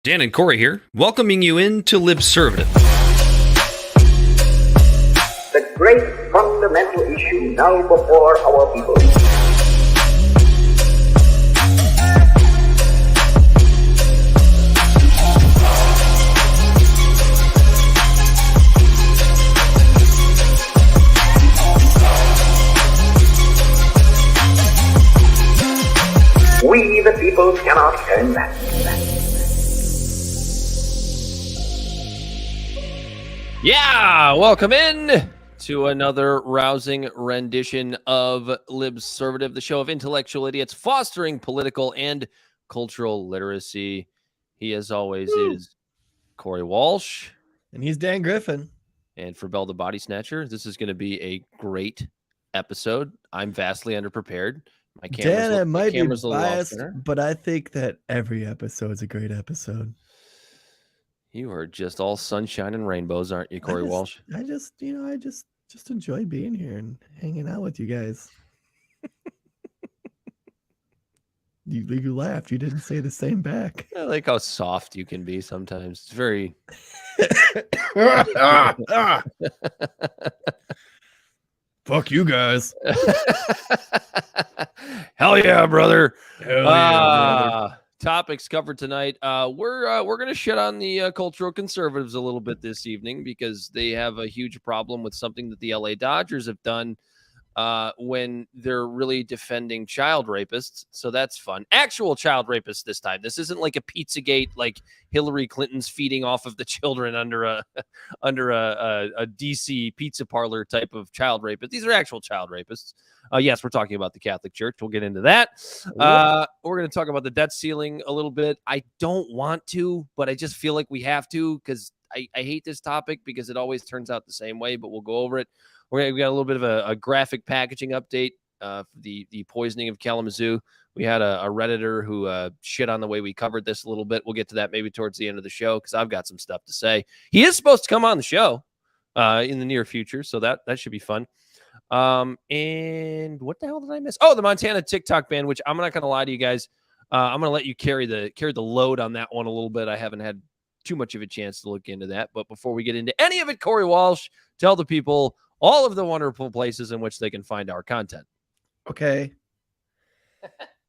Dan and Corey here, welcoming you into Libservative. The great fundamental issue now before our people. We, the people, cannot turn back. Yeah, welcome in to another rousing rendition of Libservative, the show of intellectual idiots fostering political and cultural literacy. He, as always, is Corey Walsh. And he's Dan Griffin. And for Bell the Bodysnatcher, this is going to be a great episode. I'm vastly underprepared. My Dan, it might be biased, but I think that every episode is a great episode. You are just all sunshine and rainbows, aren't you, Corey Walsh? I just enjoy being here and hanging out with you guys. You laughed. You didn't say the same back. I like how soft you can be sometimes. It's very... Fuck you guys. Hell yeah, brother. Hell yeah, brother. Topics covered tonight. We're gonna shit on the cultural conservatives a little bit this evening because they have a huge problem with something that the LA Dodgers have done when they're really defending child rapists. So that's fun. Actual child rapists this time. This isn't like a Pizzagate, like Hillary Clinton's feeding off of the children under a DC pizza parlor type of child rapist. These are actual child rapists. Yes, we're talking about the Catholic Church. We'll get into that. We're going to talk about the debt ceiling a little bit. I don't want to, but I just feel like we have to because I hate this topic because it always turns out the same way, but we'll go over it. We got a little bit of a graphic packaging update for the poisoning of Kalamazoo. We had a Redditor who shit on the way we covered this a little bit. We'll get to that maybe towards the end of the show because I've got some stuff to say. He is supposed to come on the show in the near future, so that should be fun. And what the hell did I miss? Oh, the Montana TikTok ban, which I'm not going to lie to you guys. I'm going to let you carry the load on that one a little bit. I haven't had too much of a chance to look into that. But before we get into any of it, Corey Walsh, tell the people all of the wonderful places in which they can find our content. Okay.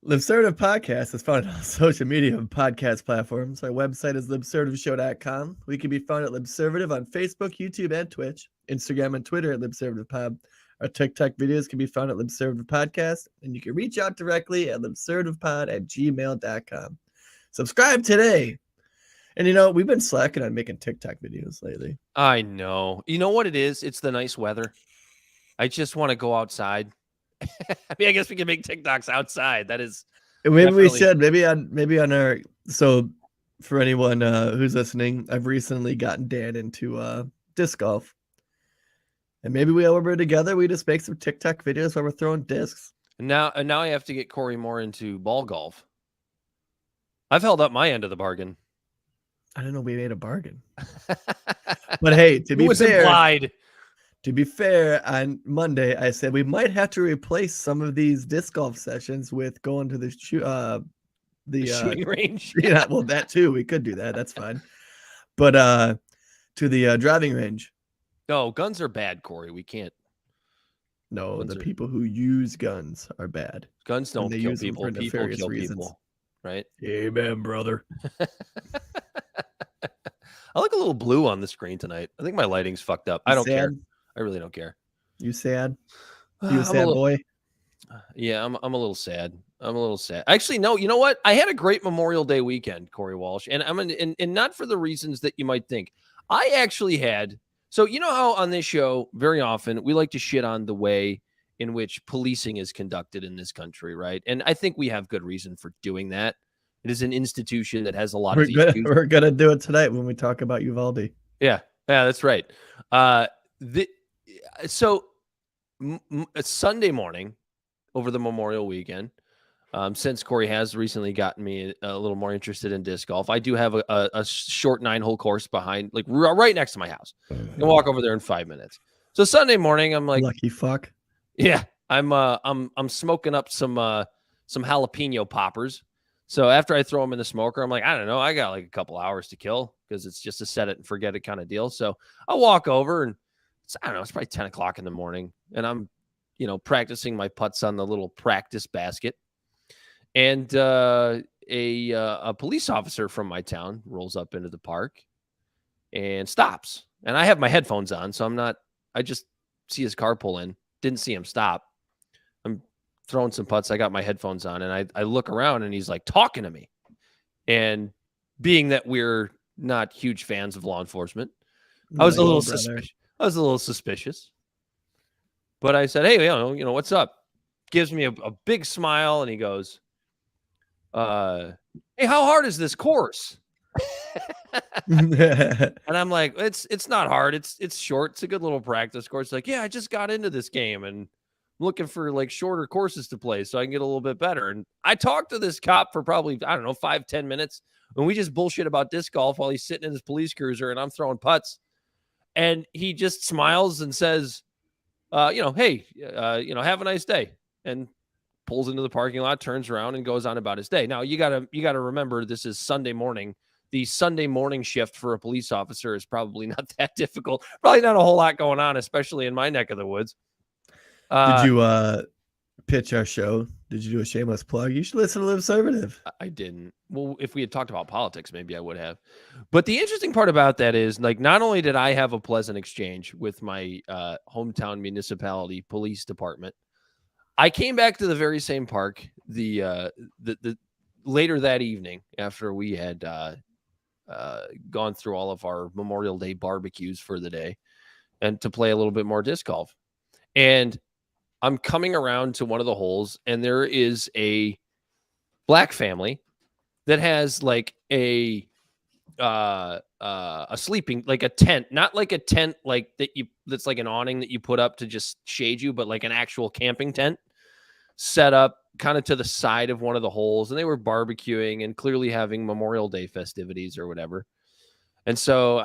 Libservative Podcast is found on social media and podcast platforms. Our website is libservativeshow.com. We can be found at Libservative on Facebook, YouTube, and Twitch. Instagram and Twitter at LibservativePod. Our TikTok videos can be found at Libservative Podcast, and you can reach out directly at libservativepod@gmail.com. Subscribe today. And, we've been slacking on making TikTok videos lately. I know. You know what it is? It's the nice weather. I just want to go outside. I mean, I guess we can make TikToks outside. That is... Maybe we should. Maybe on our... So, for anyone who's listening, I've recently gotten Dan into disc golf. And maybe while we're together, we just make some TikTok videos while we're throwing discs. And now I have to get Corey more into ball golf. I've held up my end of the bargain. I don't know. We made a bargain. But hey, to be fair, on Monday, I said we might have to replace some of these disc golf sessions with going to the shooting range. Yeah, well, that too. We could do that. That's fine. But to the driving range. No, guns are bad, Corey. We can't. No, people who use guns are bad. Guns don't kill people. People kill people. Right? Amen, brother. I look a little blue on the screen tonight. I think my lighting's fucked up. I don't care. I really don't care. You sad? You a sad boy? Yeah, I'm a little sad. I'm a little sad. Actually, no. You know what? I had a great Memorial Day weekend, Corey Walsh, and and not for the reasons that you might think. I actually had. So you know how on this show very often we like to shit on the way in which policing is conducted in this country, right? And I think we have good reason for doing that. It is an institution that has a lot of issues. We're gonna do it tonight when we talk about Uvalde. Yeah, that's right. Sunday morning over the Memorial weekend, since Corey has recently gotten me a little more interested in disc golf, I do have a short 9-hole course behind, like right next to my house. I can walk over there in 5 minutes. So Sunday morning, I'm like, lucky fuck. Yeah, I'm smoking up some jalapeno poppers. So after I throw them in the smoker, I'm like, I don't know, I got like a couple hours to kill because it's just a set it and forget it kind of deal. So I walk over and I don't know, it's probably 10 o'clock in the morning, and I'm, practicing my putts on the little practice basket. And a police officer from my town rolls up into the park and stops. And I have my headphones on, so I just see his car pull in. Didn't see him stop. I'm throwing some putts. I got my headphones on, and I look around, and he's like talking to me. And being that we're not huge fans of law enforcement, I was a little suspicious. But I said, hey, what's up? Gives me a big smile, and he goes, hey, how hard is this course? And I'm like, it's not hard. It's short. It's a good little practice course. Like, yeah, I just got into this game and I'm looking for like shorter courses to play so I can get a little bit better. And I talked to this cop for probably, 5-10 minutes, and we just bullshit about disc golf while he's sitting in his police cruiser and I'm throwing putts. And he just smiles and says, hey, have a nice day. And pulls into the parking lot, turns around, and goes on about his day. Now, you gotta remember, this is Sunday morning. The Sunday morning shift for a police officer is probably not that difficult. Probably not a whole lot going on, especially in my neck of the woods. Did you pitch our show? Did you do a shameless plug? You should listen to Libservative. I didn't. Well, if we had talked about politics, maybe I would have. But the interesting part about that is, like, not only did I have a pleasant exchange with my hometown municipality police department, I came back to the very same park the later that evening after we had gone through all of our Memorial Day barbecues for the day and to play a little bit more disc golf. And I'm coming around to one of the holes, and there is a black family that has like a sleeping, like a tent, not like a tent like that's like an awning that you put up to just shade you, but like an actual camping tent set up kind of to the side of one of the holes. And they were barbecuing and clearly having Memorial Day festivities or whatever. And so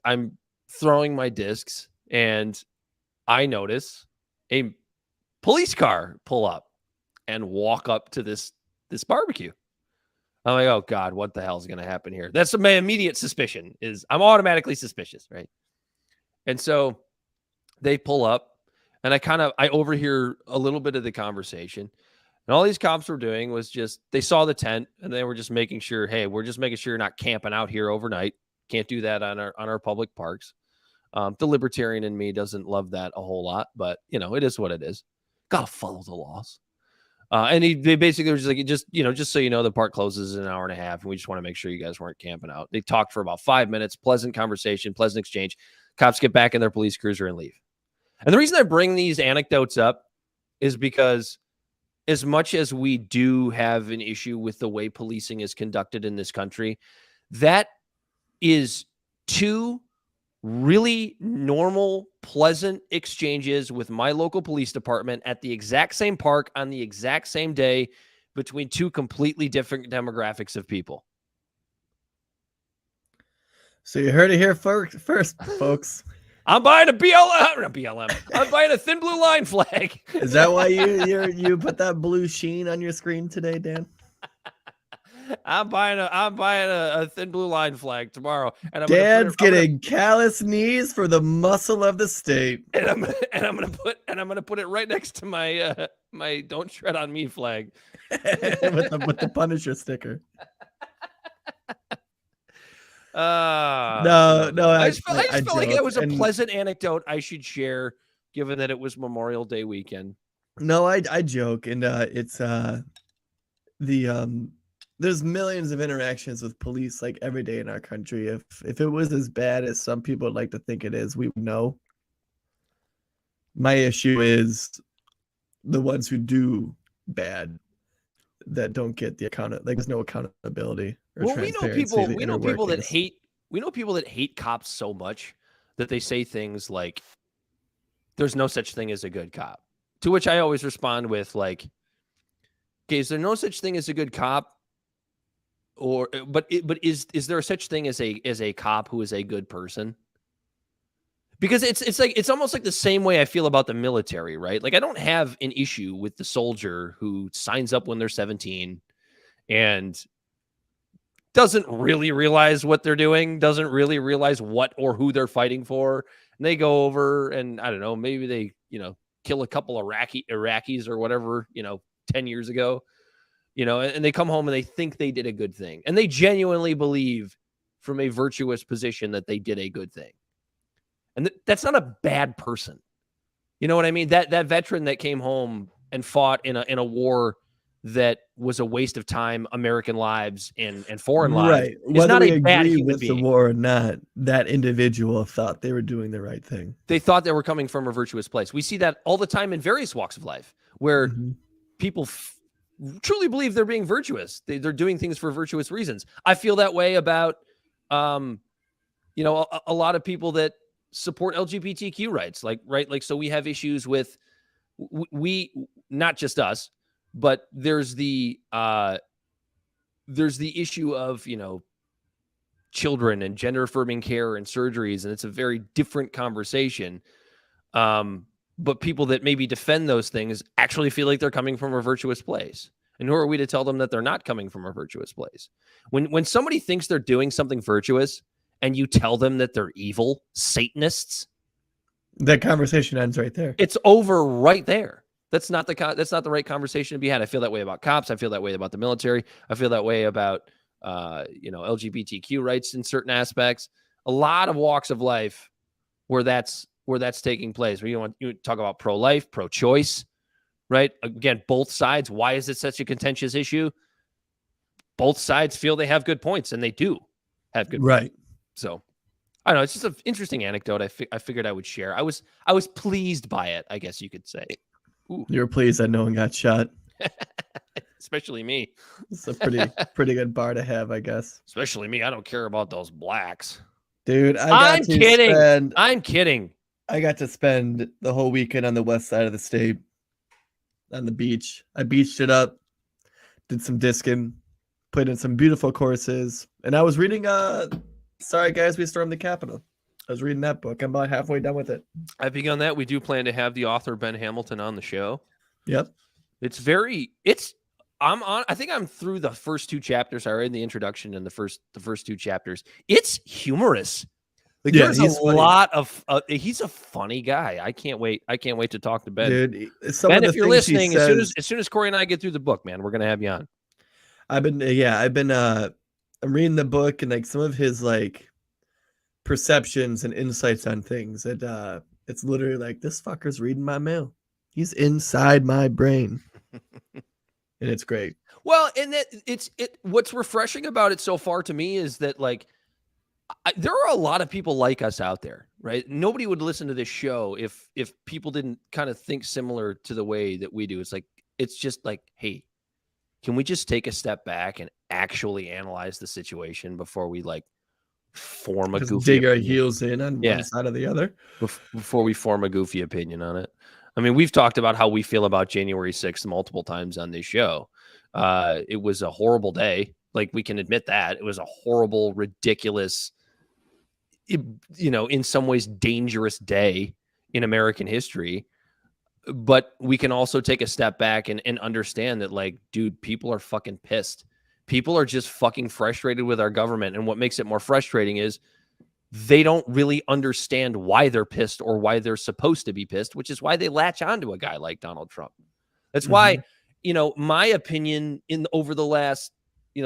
I'm throwing my discs, and I notice a police car pull up and walk up to this barbecue. I'm like, oh God, what the hell is going to happen here? That's my immediate suspicion. Is I'm automatically suspicious, right? And so they pull up, and I overhear a little bit of the conversation. And all these cops were doing was just, they saw the tent, and they were just making sure, hey, we're just making sure you're not camping out here overnight. Can't do that on our public parks. The libertarian in me doesn't love that a whole lot, but it is what it is. Gotta follow the laws. And they basically were just like, just so you know, the park closes in an hour and a half, and we just want to make sure you guys weren't camping out. They talked for about 5 minutes, pleasant conversation, pleasant exchange. Cops get back in their police cruiser and leave. And the reason I bring these anecdotes up is because as much as we do have an issue with the way policing is conducted in this country, that is two really normal, pleasant exchanges with my local police department at the exact same park on the exact same day between two completely different demographics of people. So you heard it here first, folks. I'm buying a BLM. I'm buying a thin blue line flag. Is that why you put that blue sheen on your screen today, Dan? I'm buying a thin blue line flag tomorrow, and Dan's getting callous knees for the muscle of the state. And I'm gonna put it right next to my my "Don't Tread on Me" flag with the Punisher sticker. No, I just felt like it was a pleasant anecdote I should share, given that it was Memorial Day weekend. No, I joke, and it's there's millions of interactions with police like every day in our country. If it was as bad as some people would like to think it is, we would know. My issue is the ones who do bad that don't get the there's no accountability or transparency. We know people that hate cops so much that they say things like, "There's no such thing as a good cop." To which I always respond with like, "Okay, is there no such thing as a good cop? But is there such thing as a cop who is a good person?" Because it's almost like the same way I feel about the military, right? Like, I don't have an issue with the soldier who signs up when they're 17 and doesn't really realize what they're doing, doesn't really realize what or who they're fighting for. And they go over and I don't know, maybe they, kill a couple of Iraqis or whatever, 10 years ago, and they come home and they think they did a good thing. And they genuinely believe from a virtuous position that they did a good thing. And that's not a bad person. You know what I mean? That veteran that came home and fought in a war that was a waste of time, American lives and foreign lives. Right. Whether not we a bad agree with being. the war or not, that individual thought they were doing the right thing. They thought they were coming from a virtuous place. We see that all the time in various walks of life where people truly believe they're being virtuous. They're doing things for virtuous reasons. I feel that way about, a lot of people that support LGBTQ rights. Like, so we have issues with we, not just us, but there's the issue of, children and gender affirming care and surgeries. And it's a very different conversation. But people that maybe defend those things actually feel like they're coming from a virtuous place. And who are we to tell them that they're not coming from a virtuous place? When somebody thinks they're doing something virtuous and you tell them that they're evil Satanists, that conversation ends right there. It's over right there. That's not the right conversation to be had. I feel that way about cops. I feel that way about the military. I feel that way about LGBTQ rights in certain aspects. A lot of walks of life where that's taking place. Where you talk about pro-life, pro-choice, right? Again, both sides. Why is it such a contentious issue? Both sides feel they have good points, and they do have good right. points. So I don't know. It's just an interesting anecdote. I figured I would share. I was pleased by it, I guess you could say. Ooh. You were pleased that no one got shot. Especially me. It's a pretty good bar to have, I guess. Especially me. I don't care about those blacks. Dude, I'm kidding. I got to spend the whole weekend on the west side of the state on the beach. I beached it up, did some discing, played in some beautiful courses, and I was reading Sorry Guys, We Stormed the Capitol. I was reading that book. I'm about halfway done with it. I've begun that. We do plan to have the author Ben Hamilton on the show. Yep. I think I'm through the first two chapters. I read the introduction and the first two chapters. It's humorous. Like, yeah, there's a lot of he's a funny guy. I can't wait to talk to Ben. Dude, Ben, if you're listening, as soon as Corey and I get through the book, man, we're gonna have you on. I'm reading the book and like some of his like perceptions and insights on things. It's literally like, this fucker's reading my mail. He's inside my brain. And it's great. Well, and what's refreshing about it so far to me is that like there are a lot of people like us out there, right? Nobody would listen to this show if people didn't kind of think similar to the way that we do. It's just like, hey, can we just take a step back and actually analyze the situation before we like form a just goofy dig our opinion. heels in on one side or the other before we form a goofy opinion on it. I mean, we've talked about how we feel about January 6th multiple times on this show. It was a horrible day. Like, we can admit that. It was a horrible, ridiculous, in some ways dangerous day in American history. But we can also take a step back and understand that, like, dude, people are fucking pissed. People are just fucking frustrated with our government. And what makes it more frustrating is they don't really understand why they're pissed or why they're supposed to be pissed, which is why they latch onto a guy like Donald Trump. That's why, my opinion over the last,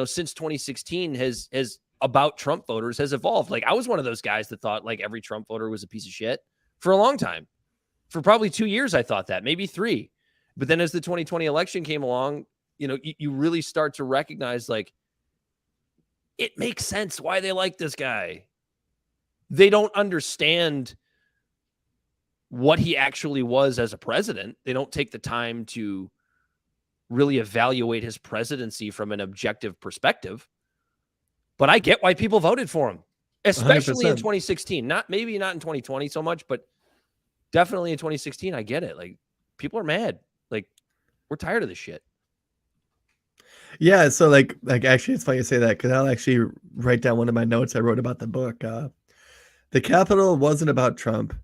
since 2016 has about Trump voters has evolved. Like, I was one of those guys that thought like every Trump voter was a piece of shit for a long time. For probably 2 years, I thought that, maybe 3. But then as the 2020 election came along, you really start to recognize, like, it makes sense why they like this guy. They don't understand what he actually was as a president. They don't take the time to really evaluate his presidency from an objective perspective. But I get why people voted for him, especially 100%. In 2016. Maybe not in 2020 so much, but definitely in 2016. I get it. Like, people are mad. Like, we're tired of this shit. Yeah. So like actually, it's funny you say that, because I'll actually write down one of my notes I wrote about the book. The Capitol wasn't about Trump.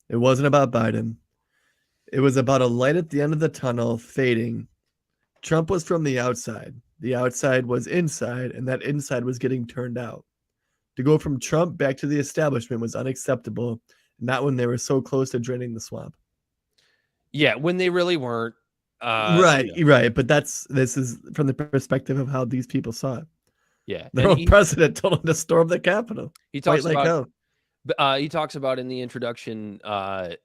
It wasn't about Biden. It was about a light at the end of the tunnel fading. Trump was from the outside. The outside was inside, and that inside was getting turned out. To go from Trump back to the establishment was unacceptable, not when they were so close to draining the swamp. Yeah, when they really weren't. Right. But this is from the perspective of how these people saw it. Yeah, Their own president told them to storm the Capitol. He talks Fight like about. hell. He talks about in the introduction. What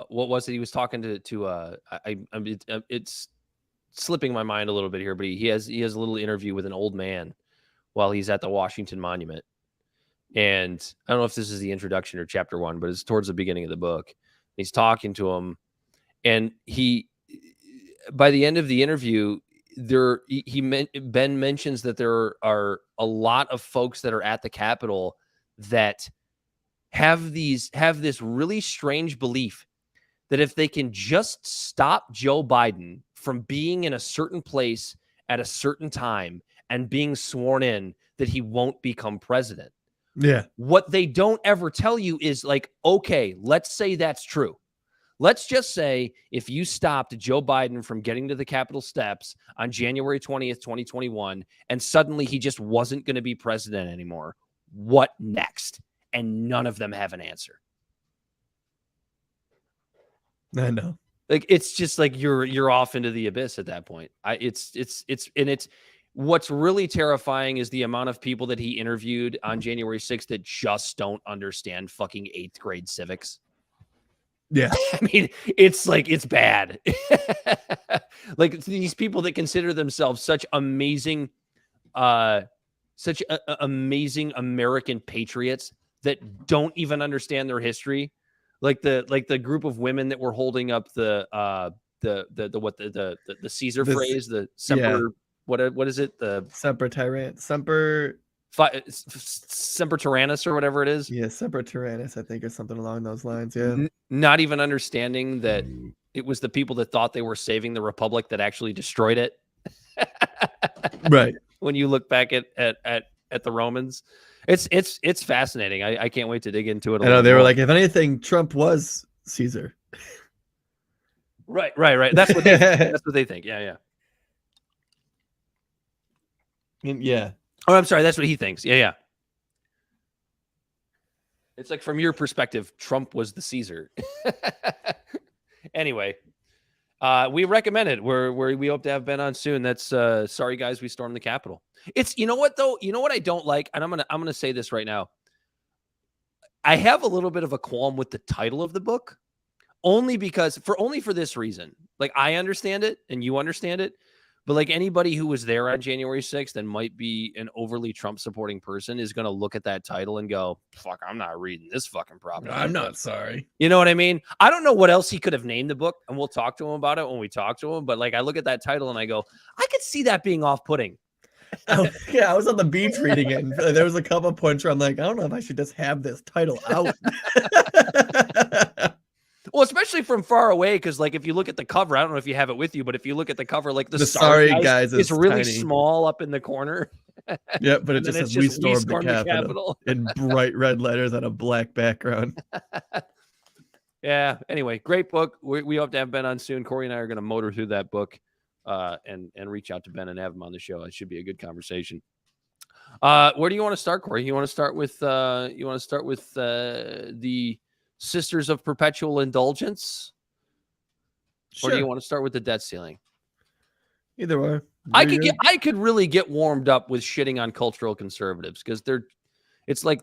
was it? He was talking to. It's slipping my mind a little bit here, but he has a little interview with an old man while he's at the Washington Monument. And I don't know if this is the introduction or chapter 1, but it's towards the beginning of the book. He's talking to him, and by the end of the interview, Ben mentions that there are a lot of folks that are at the Capitol that have this really strange belief that if they can just stop Joe Biden from being in a certain place at a certain time and being sworn in, that he won't become president. Yeah. What they don't ever tell you is like, okay, let's say that's true. Let's just say if you stopped Joe Biden from getting to the Capitol steps on January 20th, 2021, and suddenly he just wasn't going to be president anymore, what next? And none of them have an answer. I know. Like, it's just like you're off into the abyss at that point. It's what's really terrifying is the amount of people that he interviewed on January 6th that just don't understand fucking 8th grade civics. Yeah. I mean, it's like, it's bad. Like these people that consider themselves such amazing American patriots that don't even understand their history. Like the group of women that were holding up the Caesar phrase, the semper, what is it? The Semper Tyrannus or whatever it is. Yeah, Semper Tyrannus, I think, or something along those lines. Yeah. Not even understanding that it was the people that thought they were saving the Republic that actually destroyed it. Right. When you look back at the Romans, it's fascinating. I can't wait to dig into it. I know they were like, if anything, Trump was Caesar. Right. That's what they think. Yeah. Yeah. Oh, I'm sorry. That's what he thinks. Yeah. It's like, from your perspective, Trump was the Caesar. Anyway, we recommend it. We hope to have Ben on soon. That's sorry, guys. We stormed the Capitol. It's, you know what though? You know what I don't like, and I'm gonna say this right now. I have a little bit of a qualm with the title of the book, only for this reason. Like, I understand it and you understand it. But like anybody who was there on January 6th and might be an overly Trump supporting person is going to look at that title and go, fuck, I'm not reading this fucking propaganda. I'm not sorry. You know what I mean? I don't know what else he could have named the book, and we'll talk to him about it when we talk to him. But like, I look at that title and I go, I could see that being off-putting. Yeah, I was on the beach reading it, and there was a couple of points where I'm like, I don't know if I should just have this title out. Well, especially from far away, because like if you look at the cover, I don't know if you have it with you, but if you look at the cover, like the sorry guys is really tiny. Small up in the corner. Yeah, but it just says we stormed the Capitol in bright red letters on a black background. Yeah. Anyway, great book. We hope to have Ben on soon. Corey and I are going to motor through that book and reach out to Ben and have him on the show. It should be a good conversation. Where do you want to start, Corey? You want to start with the Sisters of Perpetual Indulgence? Sure. Or do you want to start with the debt ceiling? Either way. I could really get warmed up with shitting on cultural conservatives, because it's like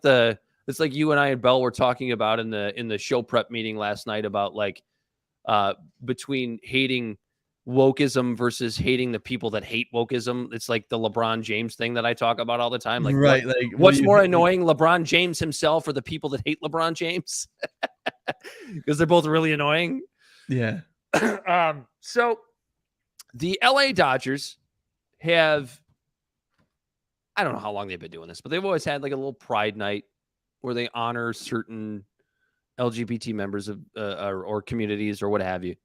you and I and Bell were talking about in the show prep meeting last night about like between hating wokeism versus hating the people that hate wokeism. It's like the LeBron James thing that I talk about all the time. Like, right. What's more annoying, LeBron James himself or the people that hate LeBron James? Because they're both really annoying. Yeah. So the LA Dodgers have, I don't know how long they've been doing this, but they've always had like a little pride night where they honor certain LGBT members of or communities or what have you.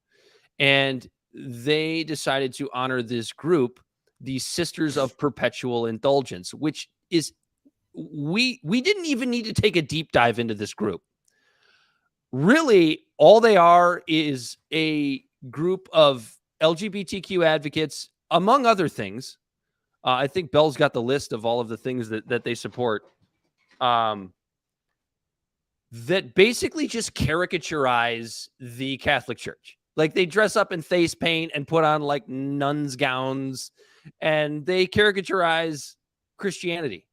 And they decided to honor this group, the Sisters of Perpetual Indulgence, which is, we didn't even need to take a deep dive into this group. Really, all they are is a group of LGBTQ advocates among other things, I think Bell's got the list of all of the things that they support. That basically just caricaturize the Catholic Church. Like they dress up in face paint and put on like nuns' gowns, and they caricaturize Christianity.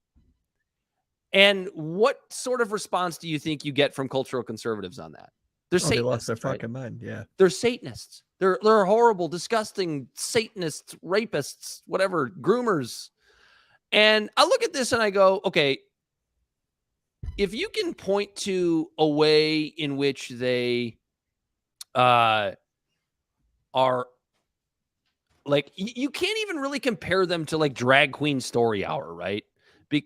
And what sort of response do you think you get from cultural conservatives on that? They're Satanists. They lost their fucking mind. Yeah, they're Satanists. They're horrible, disgusting Satanists, rapists, whatever, groomers. And I look at this and I go, okay, if you can point to a way in which they are like, you can't even really compare them to like Drag Queen Story Hour, right?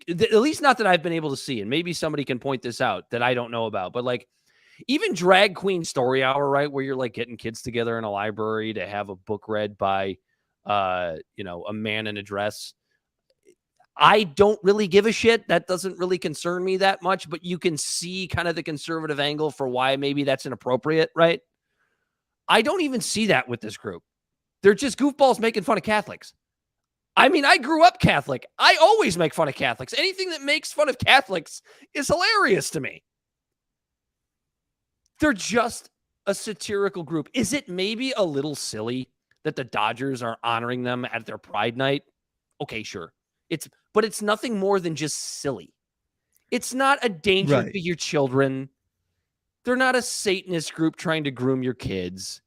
At least not that I've been able to see. And maybe somebody can point this out that I don't know about. But like even Drag Queen Story Hour, right? Where you're like getting kids together in a library to have a book read by, a man in a dress. I don't really give a shit. That doesn't really concern me that much, but you can see kind of the conservative angle for why maybe that's inappropriate, right? I don't even see that with this group. They're just goofballs making fun of Catholics. I mean, I grew up Catholic. I always make fun of Catholics. Anything that makes fun of Catholics is hilarious to me. They're just a satirical group. Is it maybe a little silly that the Dodgers are honoring them at their Pride Night? Okay, sure. But it's nothing more than just silly. It's not a danger to your children. They're not a Satanist group trying to groom your kids.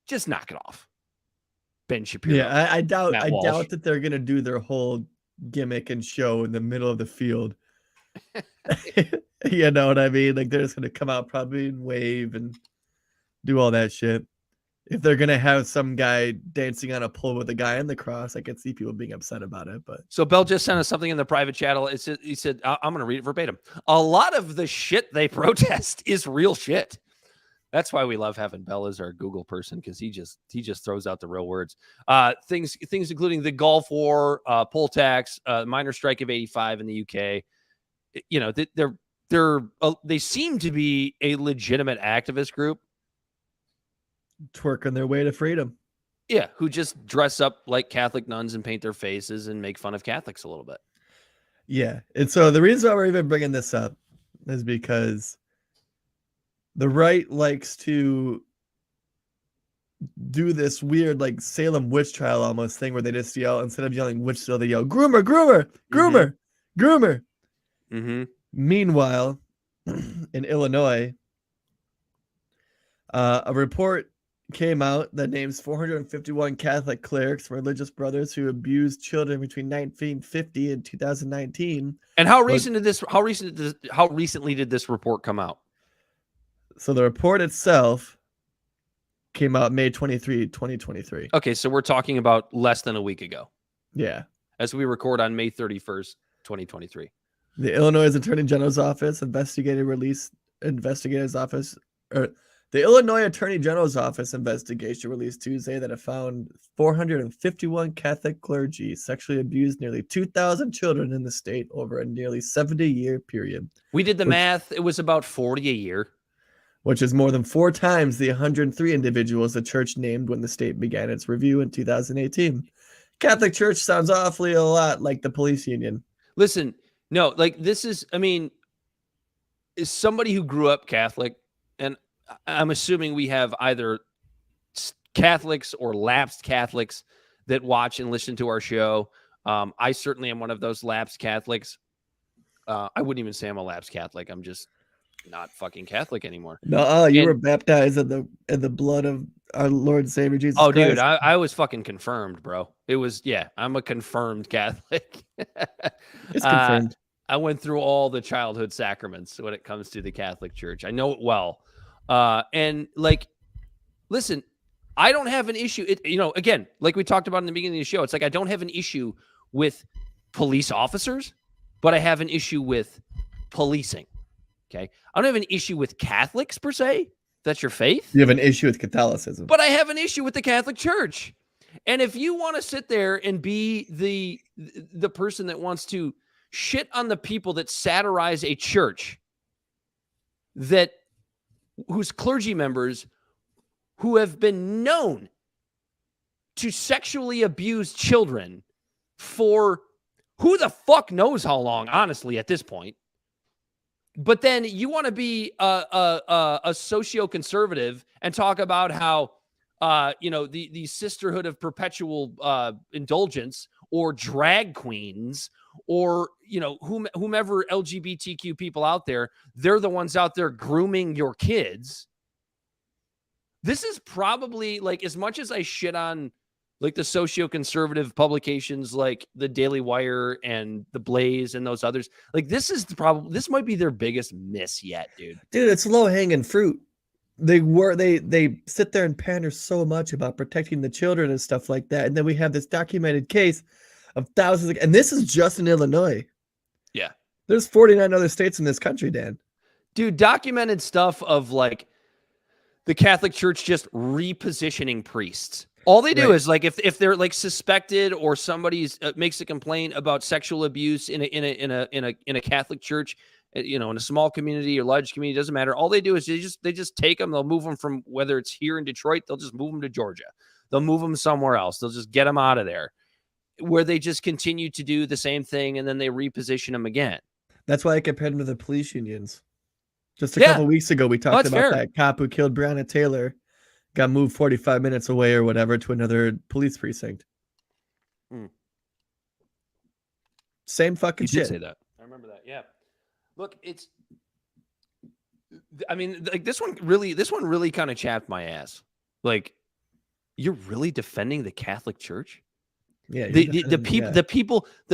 Just knock it off. Ben Shapiro. Yeah, I doubt that they're gonna do their whole gimmick and show in the middle of the field. You know what I mean? Like they're just gonna come out probably and wave and do all that shit. If they're gonna have some guy dancing on a pole with a guy in the cross, I could see people being upset about it. But so Bell just sent us something in the private channel. He said, I'm gonna read it verbatim. A lot of the shit they protest is real shit. That's why we love having Bell as our Google person, because he just throws out the real words. Things including the Gulf War, poll tax, minor strike of '85 in the UK. You know, they seem to be a legitimate activist group, twerking their way to freedom. Yeah, who just dress up like Catholic nuns and paint their faces and make fun of Catholics a little bit. Yeah, and so the reason why we're even bringing this up is because the right likes to do this weird like Salem witch trial almost thing where they just yell, instead of yelling witch trial, they yell groomer, groomer, groomer, groomer. Mm-hmm. Meanwhile, in Illinois, a report came out that names 451 Catholic clerics, religious brothers who abused children between 1950 and 2019. And how recently did this report come out? So the report itself came out May 23, 2023. Okay, so we're talking about less than a week ago. Yeah. As we record on May 31st, 2023. The Illinois Attorney General's Office investigated the Illinois Attorney General's Office investigation released Tuesday that it found 451 Catholic clergy sexually abused nearly 2,000 children in the state over a nearly 70-year period. We did the math. It was about 40 a year. Which is more than 4 times the 103 individuals the church named when the state began its review in 2018. Catholic Church sounds awfully a lot like the police union. Listen, no, like this is, I mean, is somebody who grew up Catholic, and I'm assuming we have either Catholics or lapsed Catholics that watch and listen to our show. I certainly am one of those lapsed Catholics. I wouldn't even say I'm a lapsed Catholic. I'm just not fucking Catholic anymore. No, you were baptized in the blood of our Lord and Savior Jesus Christ. Dude, I was fucking confirmed, bro. It was, I'm a confirmed Catholic. It's confirmed. I went through all the childhood sacraments when it comes to the Catholic Church. I know it well. And like, listen, I don't have an issue. Again, like we talked about in the beginning of the show, it's like I don't have an issue with police officers, but I have an issue with policing. Okay. I don't have an issue with Catholics per se. That's your faith. You have an issue with Catholicism. But I have an issue with the Catholic Church. And if you want to sit there and be the person that wants to shit on the people that satirize a church whose clergy members who have been known to sexually abuse children for who the fuck knows how long, honestly, at this point. But then you want to be a socio-conservative and talk about how, the sisterhood of perpetual indulgence, or drag queens, or, whomever LGBTQ people out there, they're the ones out there grooming your kids. This is probably, like, as much as I shit on, like, the socio-conservative publications like the Daily Wire and the Blaze and those others, like, this might be their biggest miss yet, dude. Dude, it's low-hanging fruit. They sit there and pander so much about protecting the children and stuff like that, and then we have this documented case of thousands and this is just in Illinois. Yeah. There's 49 other states in this country, Dan. Dude, documented stuff of, like, the Catholic Church just repositioning priests. All they do is, like, if they're, like, suspected, or somebody's makes a complaint about sexual abuse in a Catholic church, in a small community or large community, doesn't matter. All they do is they just take them. They'll move them from, whether it's here in Detroit, they'll just move them to Georgia. They'll move them somewhere else. They'll just get them out of there, where they just continue to do the same thing, and then they reposition them again. That's why I compared them to the police unions. Just a couple weeks ago, we talked about that cop who killed Breonna Taylor, got moved 45 minutes away or whatever to another police precinct. Same fucking shit. You did say that. I remember that. Yeah. Look, like, this one really kind of chapped my ass. Like, you're really defending the Catholic Church? Yeah. The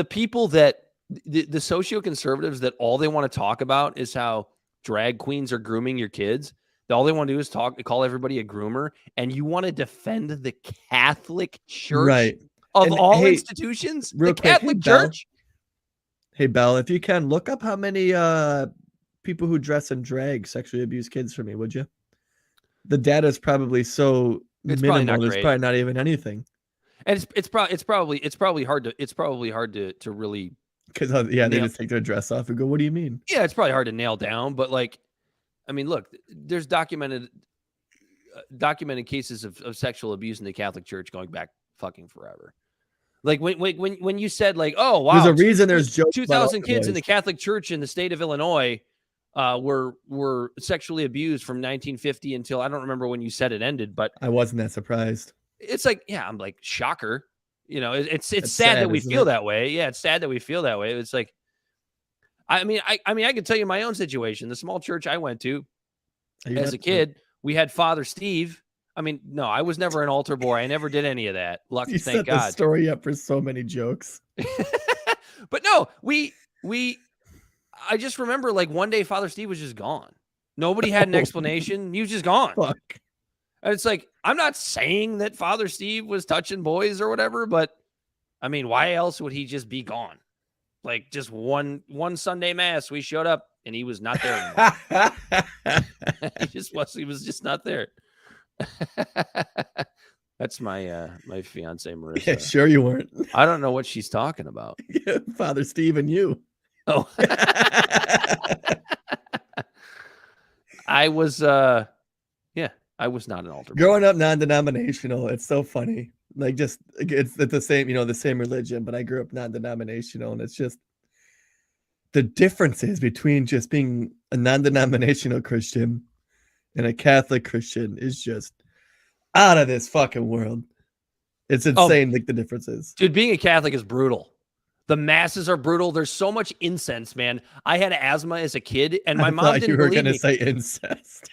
people that the socio-conservatives that all they want to talk about is how drag queens are grooming your kids. All they want to do is call everybody a groomer, and you want to defend the Catholic Church of all institutions, the Catholic Church. Hey, Belle, if you can, look up how many people who dress in drag sexually abuse kids for me, would you? The data is probably so minimal. It's probably not even anything. And it's probably hard to really, because they just take their dress off and go, "What do you mean?" Yeah, it's probably hard to nail down, but, like, I mean, look, there's documented cases of sexual abuse in the Catholic Church going back fucking forever. Like, when you said, like, oh wow, there's a reason there's 2,000 kids in the Catholic Church in the state of Illinois were sexually abused from 1950 until, I don't remember when you said it ended, but I wasn't that surprised. It's like, yeah, I'm like, shocker. It's sad that we feel that way. Yeah, it's sad that we feel that way. It's like, I mean, I can tell you my own situation. The small church I went to as a kid, we had Father Steve. I mean, no, I was never an altar boy. I never did any of that. You thank God. The story up for so many jokes. But no, I just remember, like, one day Father Steve was just gone. Nobody had an explanation. He was just gone. Fuck. And it's like, I'm not saying that Father Steve was touching boys or whatever, but I mean, why else would he just be gone? Like, just one Sunday mass, we showed up and he was not there anymore. He was just not there. That's my fiance Marissa. Yeah, sure you weren't. I don't know what she's talking about. Father Steve and you. Oh. I was I was not an altar boy. Growing up non-denominational, it's so funny. Like, just, it's the same, the same religion, but I grew up non-denominational, and it's just the differences between just being a non-denominational Christian and a Catholic Christian is just out of this fucking world. It's insane, like, the differences. Dude, being a Catholic is brutal. The masses are brutal. There's so much incense, man. I had asthma as a kid, and my mom didn't believe me. You were going to say incest.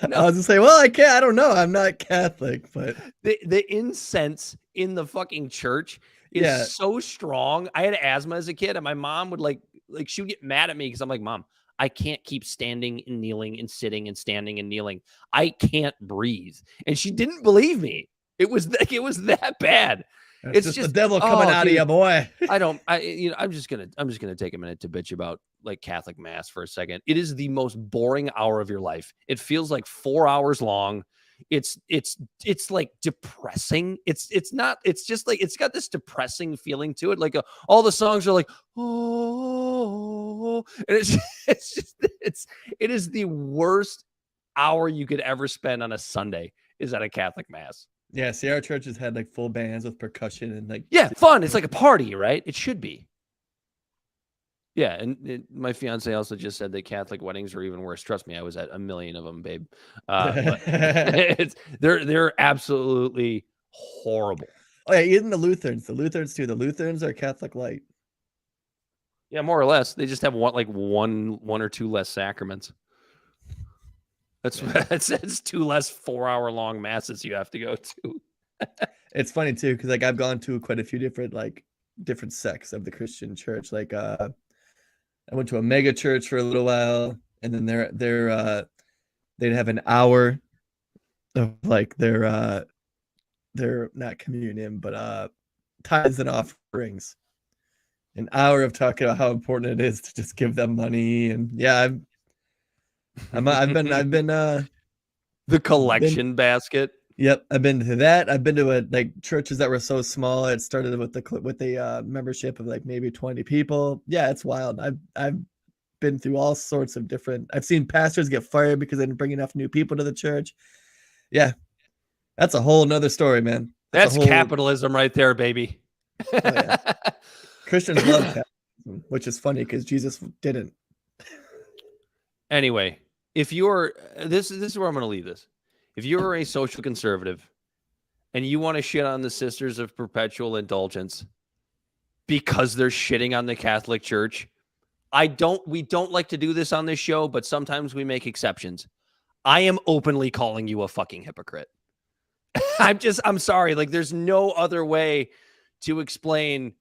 No. I was gonna say, well, I don't know. I'm not Catholic, but the incense in the fucking church is so strong. I had asthma as a kid, and my mom would like she would get mad at me because I'm like, Mom, I can't keep standing and kneeling and sitting and standing and kneeling. I can't breathe. And she didn't believe me. It was that bad. It's just the devil coming out of you, boy. I'm just gonna take a minute to bitch about, like, Catholic Mass for a second. It is the most boring hour of your life. It feels like 4 hours long. It's like depressing. It's just like, it's got this depressing feeling to it. Like, all the songs are like, oh, and it is the worst hour you could ever spend on a Sunday. is at a Catholic mass. Yeah, see, our churches had like full bands with percussion and like Fun. It's like a party, right? It should be. Yeah, and my fiance also just said that Catholic weddings are even worse. Trust me, I was at a million of them, babe. But they're absolutely horrible. Oh yeah, even the Lutherans too. The Lutherans are Catholic light. Yeah, more or less. They just have one or two less sacraments. It's 2 less 4-hour-long masses you have to go to. It's funny too, because like I've gone to quite a few different sects of the Christian church. Like I went to a mega church for a little while, and then they'd have an hour of like their not communion, but tithes and offerings. An hour of talking about how important it is to just give them money, and yeah, I've been the collection basket. Yep, I've been to that. I've been to like churches that were so small. It started with the membership of like maybe 20 people. Yeah, it's wild. I've been through all sorts of different. I've seen pastors get fired because they didn't bring enough new people to the church. Yeah, that's a whole nother story, man. That's capitalism right there, baby. Oh, yeah. Christians love capitalism, which is funny because Jesus didn't. Anyway, if you're this is where I'm going to leave this. If you're a social conservative and you want to shit on the Sisters of Perpetual Indulgence because they're shitting on the Catholic Church, we don't like to do this on this show, but sometimes we make exceptions. I am openly calling you a fucking hypocrite. I'm sorry. Like, there's no other way to explain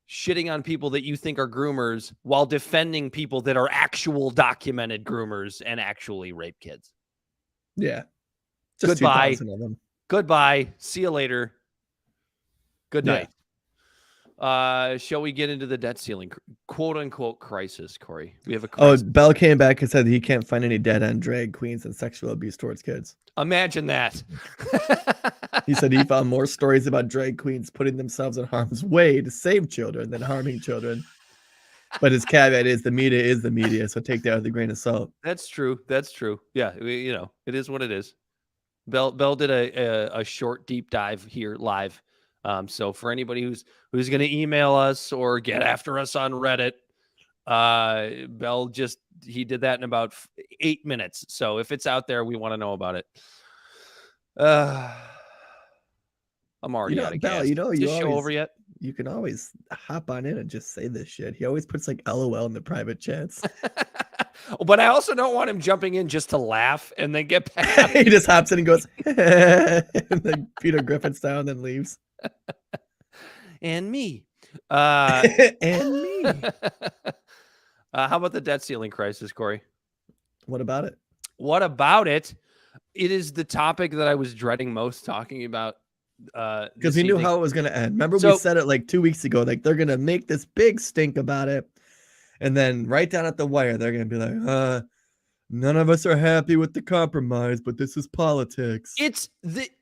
shitting on people that you think are groomers while defending people that are actual documented groomers and actually rape kids. Yeah. Just goodbye. 2,000 of them. Goodbye. See you later. Good night. Shall we get into the debt ceiling, quote unquote, crisis, Corey? We have a crisis. Oh, Bell came back and said he can't find any dead end drag queens and sexual abuse towards kids. Imagine that. He said he found more stories about drag queens putting themselves in harm's way to save children than harming children. But his caveat is the media, so take that with a grain of salt. That's true. Yeah, it is what it is. Bell did a short deep dive here live. So for anybody who's going to email us or get after us on Reddit, Bell he did that in about 8 minutes. So if it's out there, we want to know about it. I'm already out of gas. Bell, is this show over yet? You can always hop on in and just say this shit. He always puts like LOL in the private chats. But I also don't want him jumping in just to laugh and then get back. He just hops in and goes, and then Peter Griffin's down and then leaves. And me. And me. How about the debt ceiling crisis, Corey? What about it? What about it? It is the topic that I was dreading most talking about. Because we knew how it was going to end. Remember, we said it like 2 weeks ago, like they're going to make this big stink about it. And then right down at the wire, they're going to be like, none of us are happy with the compromise, but this is politics.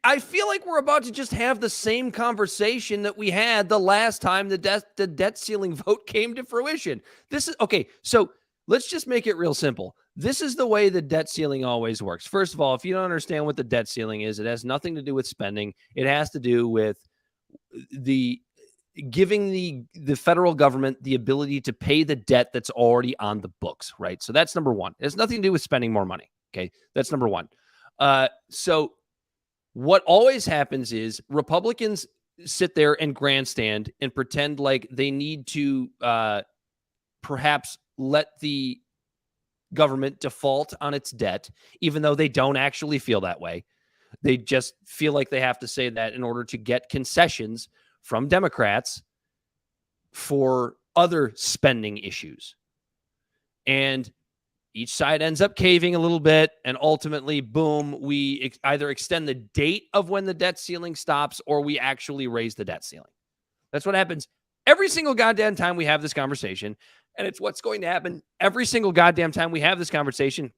I feel like we're about to just have the same conversation that we had the last time the debt ceiling vote came to fruition. This is okay. So let's just make it real simple. This is the way the debt ceiling always works. First of all, if you don't understand what the debt ceiling is, it has nothing to do with spending. It has to do with giving the federal government the ability to pay the debt that's already on the books, right? So that's number one. It has nothing to do with spending more money, okay? That's number one. So what always happens is Republicans sit there and grandstand and pretend like they need to perhaps let the government default on its debt, even though they don't actually feel that way. They just feel like they have to say that in order to get concessions from Democrats for other spending issues. And each side ends up caving a little bit, and ultimately, boom, we either extend the date of when the debt ceiling stops or we actually raise the debt ceiling. That's what happens every single goddamn time we have this conversation. And it's what's going to happen every single goddamn time we have this conversation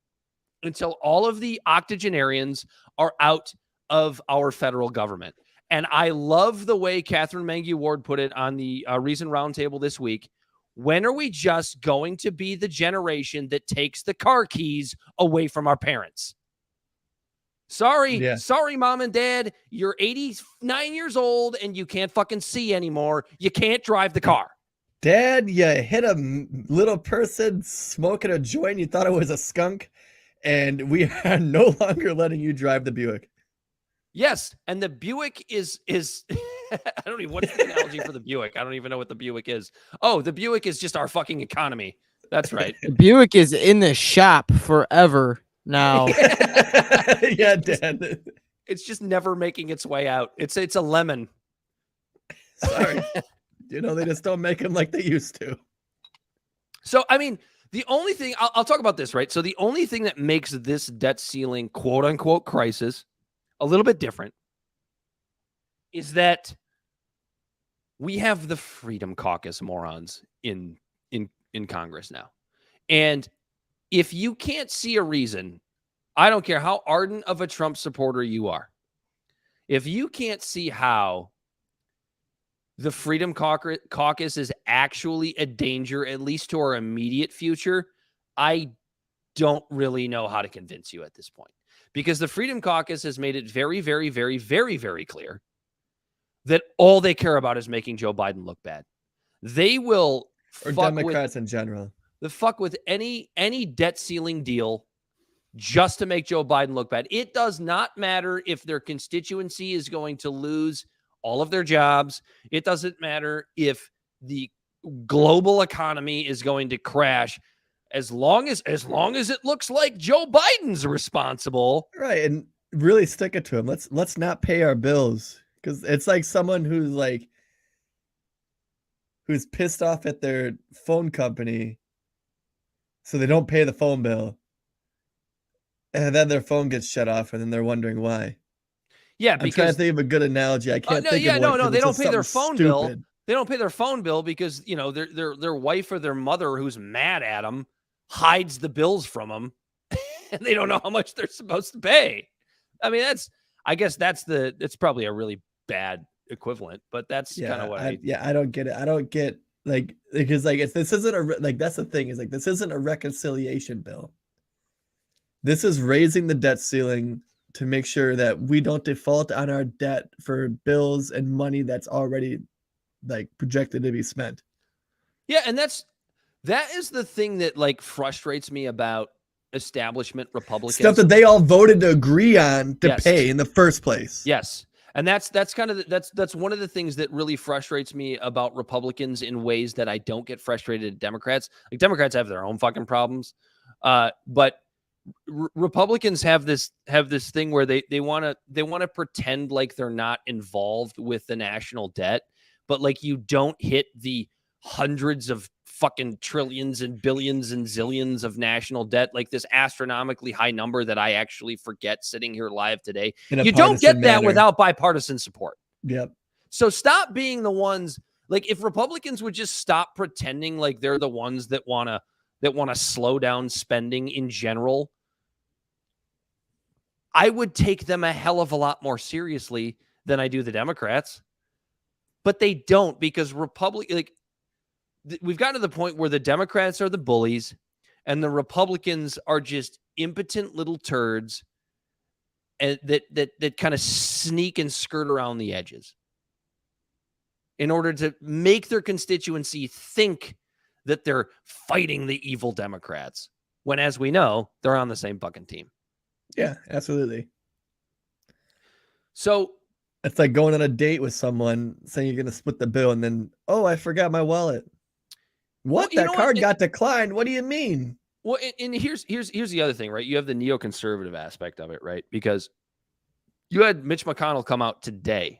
until all of the octogenarians are out of our federal government. And I love the way Catherine Mangue Ward put it on the Reason Roundtable this week. When are we just going to be the generation that takes the car keys away from our parents? Sorry, mom and dad. You're 89 years old and you can't fucking see anymore. You can't drive the car. Dad, you hit a little person smoking a joint. You thought it was a skunk, and we are no longer letting you drive the Buick. Yes, and the Buick is I don't even what's the analogy for the Buick. I don't even know what the Buick is. Oh, the Buick is just our fucking economy. That's right. The Buick is in the shop forever now. Yeah, Dad. It's just never making its way out. It's a lemon. Sorry. They just don't make them like they used to. So, I mean, the only thing I'll talk about this, right? So the only thing that makes this debt ceiling quote unquote crisis a little bit different is that we have the Freedom Caucus morons in Congress now. And if you can't see a reason, I don't care how ardent of a Trump supporter you are, if you can't see how the Freedom Caucus is actually a danger, at least to our immediate future, I don't really know how to convince you at this point. Because the Freedom Caucus has made it very, very, very, very, very clear that all they care about is making Joe Biden look bad. They will Democrats in general. The fuck with any debt ceiling deal just to make Joe Biden look bad. It does not matter if their constituency is going to lose all of their jobs. It doesn't matter if the global economy is going to crash. As long as it looks like Joe Biden's responsible. Right, and really stick it to him. Let's not pay our bills, because it's like someone who's pissed off at their phone company, so they don't pay the phone bill, and then their phone gets shut off, and then they're wondering why. Yeah, I'm trying to think of a good analogy. I can't think of one. No, they don't pay their phone bill. Stupid. They don't pay their phone bill because their wife or their mother who's mad at them hides the bills from them, and they don't know how much they're supposed to pay. I mean, it's probably a really bad equivalent, but that's kind of what I don't get it. I don't get because if this isn't that's the thing is this isn't a reconciliation bill. This is raising the debt ceiling to make sure that we don't default on our debt for bills and money that's already projected to be spent. Yeah, and that is the thing that frustrates me about establishment Republicans. Stuff that they all voted to agree on to pay in the first place. Yes. And that's one of the things that really frustrates me about Republicans in ways that I don't get frustrated at Democrats. Democrats have their own fucking problems. But Republicans have this thing where they want to pretend like they're not involved with the national debt, but you don't hit the hundreds of fucking trillions and billions and zillions of national debt, this astronomically high number that I actually forget sitting here live today. You don't get that without bipartisan support. Yep. So stop being the ones if Republicans would just stop pretending like they're the ones that want to slow down spending in general, I would take them a hell of a lot more seriously than I do the Democrats. But they don't, because we've gotten to the point where the Democrats are the bullies and the Republicans are just impotent little turds and that kind of sneak and skirt around the edges in order to make their constituency think that they're fighting the evil Democrats, when, as we know, they're on the same fucking team. Yeah, absolutely. So it's like going on a date with someone saying you're going to split the bill and then, oh, I forgot my wallet. What? That card got declined. What do you mean? Well, and here's the other thing, right? You have the neoconservative aspect of it, right? Because you had Mitch McConnell come out today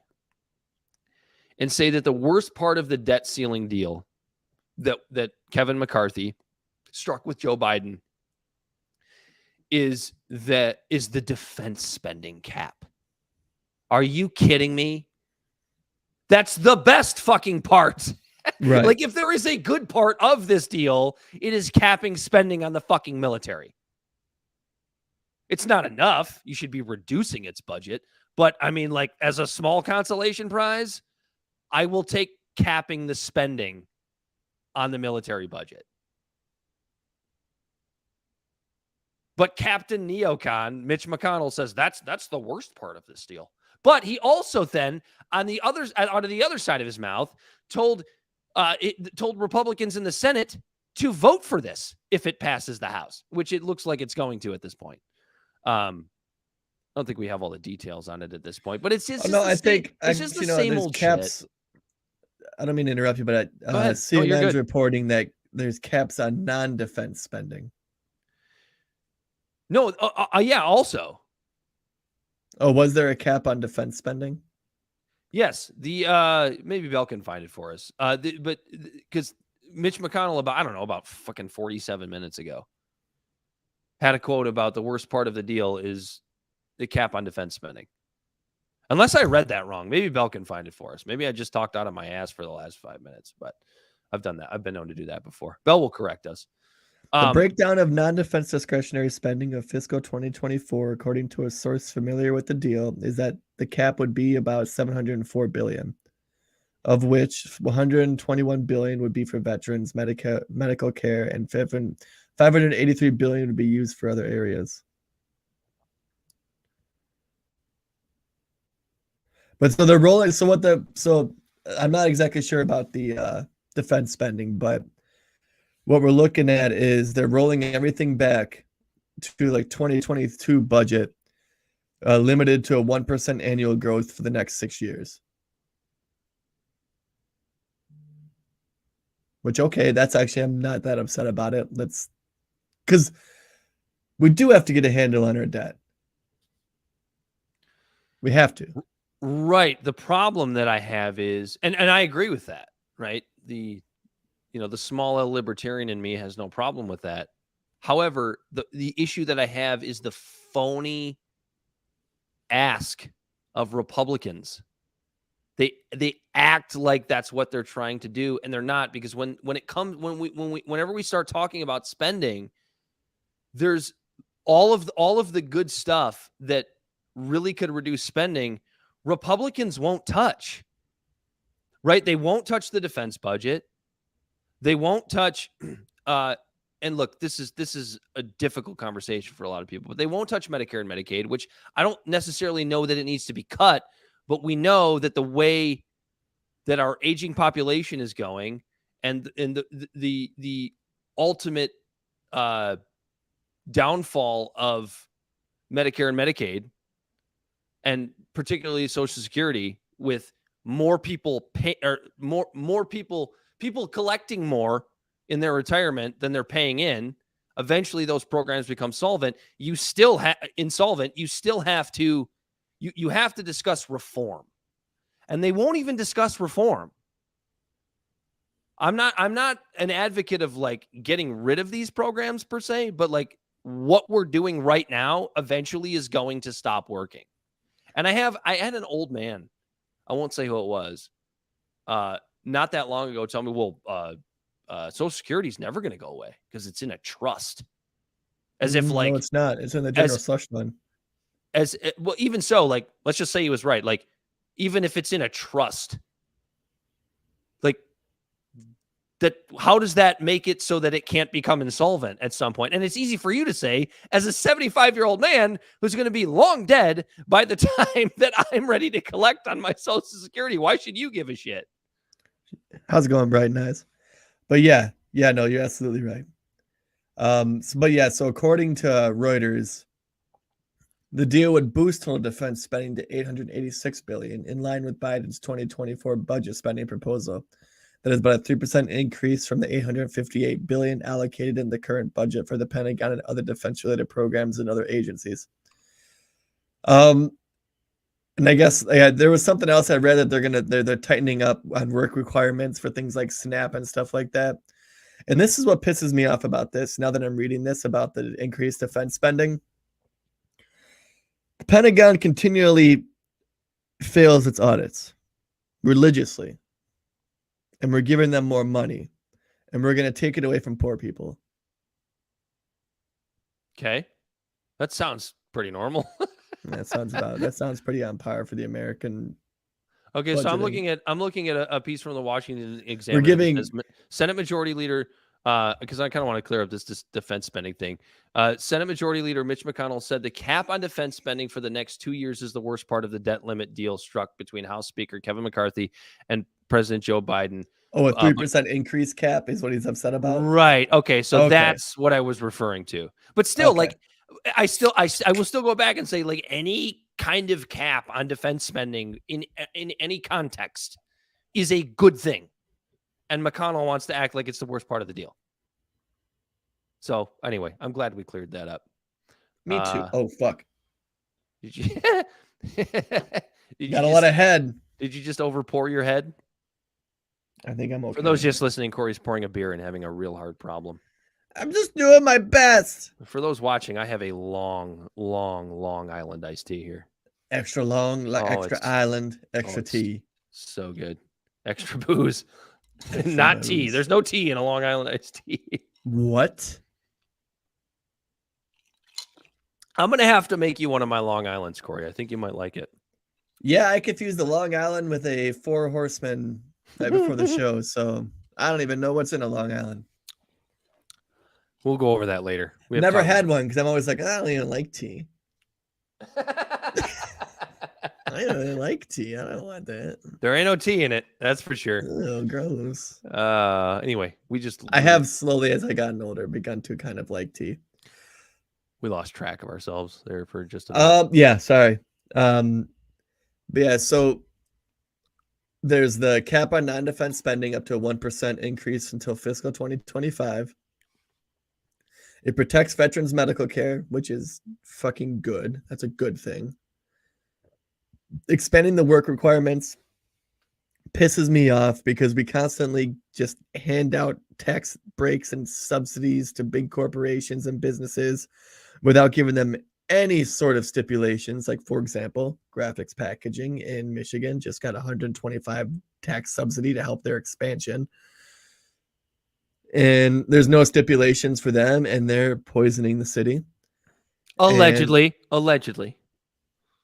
and say that the worst part of the debt ceiling deal that Kevin McCarthy struck with Joe Biden is the defense spending cap. Are you kidding me? That's the best fucking part. Right. If there is a good part of this deal, it is capping spending on the fucking military. It's not enough. You should be reducing its budget. But I mean, as a small consolation prize, I will take capping the spending on the military budget. But Captain Neocon, Mitch McConnell, says that's the worst part of this deal. But he also then, on the other side of his mouth, told Republicans in the Senate to vote for this if it passes the House, which it looks like it's going to at this point. I don't think we have all the details on it at this point, but it's just it's the same old caps. Shit. I don't mean to interrupt you, but CNN's reporting that there's caps on non-defense spending. No, yeah, also. Oh, was there a cap on defense spending? Yes, maybe Bell can find it for us. But because Mitch McConnell about fucking 47 minutes ago had a quote about the worst part of the deal is the cap on defense spending. Unless I read that wrong. Maybe Bell can find it for us. Maybe I just talked out of my ass for the last 5 minutes, but I've done that. I've been known to do that before. Bell will correct us. The breakdown of non-defense discretionary spending of fiscal 2024, according to a source familiar with the deal, is that the cap would be about $704 billion, of which $121 billion would be for veterans, medical care, and $583 billion would be used for other areas. But so they're rolling. So I'm not exactly sure about the defense spending, but what we're looking at is they're rolling everything back to like 2022 budget, limited to a 1% annual growth for the next 6 years. Which, okay, that's actually, I'm not that upset about it. Because we do have to get a handle on our debt. We have to. Right. The problem that I have is, and I agree with that, right? The small L libertarian in me has no problem with that. However, the issue that I have is the phony ask of Republicans. They act like that's what they're trying to do, and they're not, because whenever we start talking about spending, there's all of the good stuff that really could reduce spending. Republicans won't touch. Right? They won't touch the defense budget. They won't touch, and look, this is a difficult conversation for a lot of people, but they won't touch Medicare and Medicaid, which I don't necessarily know that it needs to be cut, but we know that the way that our aging population is going, and the ultimate downfall of Medicare and Medicaid, and particularly Social Security, with more people more people collecting more in their retirement than they're paying in, eventually those programs become insolvent. You still have to discuss reform. And they won't even discuss reform. I'm not an advocate of like getting rid of these programs per se, but like what we're doing right now eventually is going to stop working. And I had an old man, I won't say who it was, not that long ago, tell me, well, Social Security is never going to go away because it's in a trust. As if like, no, it's not. It's in the general slush fund. Well, even so, like, let's just say he was right. Like, even if it's in a trust, like that, how does that make it so that it can't become insolvent at some point? And it's easy for you to say as a 75-year-old man who's going to be long dead by the time that I'm ready to collect on my Social Security. Why should you give a shit? How's it going, Bright and Eyes? But yeah, no, you're absolutely right. So according to Reuters, the deal would boost total defense spending to $886 billion, in line with Biden's 2024 budget spending proposal. That is about a 3% increase from the $858 billion allocated in the current budget for the Pentagon and other defense-related programs and other agencies. And I guess there was something else I read that they're tightening up on work requirements for things like SNAP and stuff like that. And this is what pisses me off about this. Now that I'm reading this about the increased defense spending, the Pentagon continually fails its audits religiously, and we're giving them more money, and we're going to take it away from poor people. Okay, that sounds pretty normal. That sounds pretty on par for the American. Okay, budgeting. so I'm looking at a piece from the Washington Examiner. Senate Majority Leader because I kind of want to clear up this defense spending thing. Senate Majority Leader Mitch McConnell said the cap on defense spending for the next 2 years is the worst part of the debt limit deal struck between House Speaker Kevin McCarthy and President Joe Biden. Oh, a 3% increase cap is what he's upset about. Right. Okay. So that's what I was referring to. But still, like, I will still go back and say, like, any kind of cap on defense spending in any context is a good thing. And McConnell wants to act like it's the worst part of the deal. So anyway, I'm glad we cleared that up. Me too. Oh, fuck. Did you? Got a lot of head. Did you just overpour your head? I think I'm okay. For those just listening, Corey's pouring a beer and having a real hard problem. I'm just doing my best. For those watching, I have a long Island iced tea here. Extra long, like extra island, extra tea. So good. Extra booze. Not booze. Tea. There's no tea in a Long Island iced tea. What? I'm going to have to make you one of my Long Islands, Corey. I think you might like it. Yeah, I confused the Long Island with a Four Horsemen right before the show, so I don't even know what's in a Long Island. We'll go over that later. Never had one because I'm always like, I don't even like tea. I don't really like tea. I don't want that. There ain't no tea in it. That's for sure. Oh, gross. Anyway, I have slowly, as I gotten older, begun to kind of like tea. We lost track of ourselves there for just a minute. Yeah, sorry. But yeah, so there's the cap on non-defense spending up to a 1% increase until fiscal 2025. It protects veterans' medical care, which is fucking good. That's a good thing. Expanding the work requirements pisses me off because we constantly just hand out tax breaks and subsidies to big corporations and businesses without giving them any sort of stipulations. Like, for example, graphics packaging in Michigan just got $125 tax subsidy to help their expansion. And there's no stipulations for them, and they're poisoning the city. Allegedly.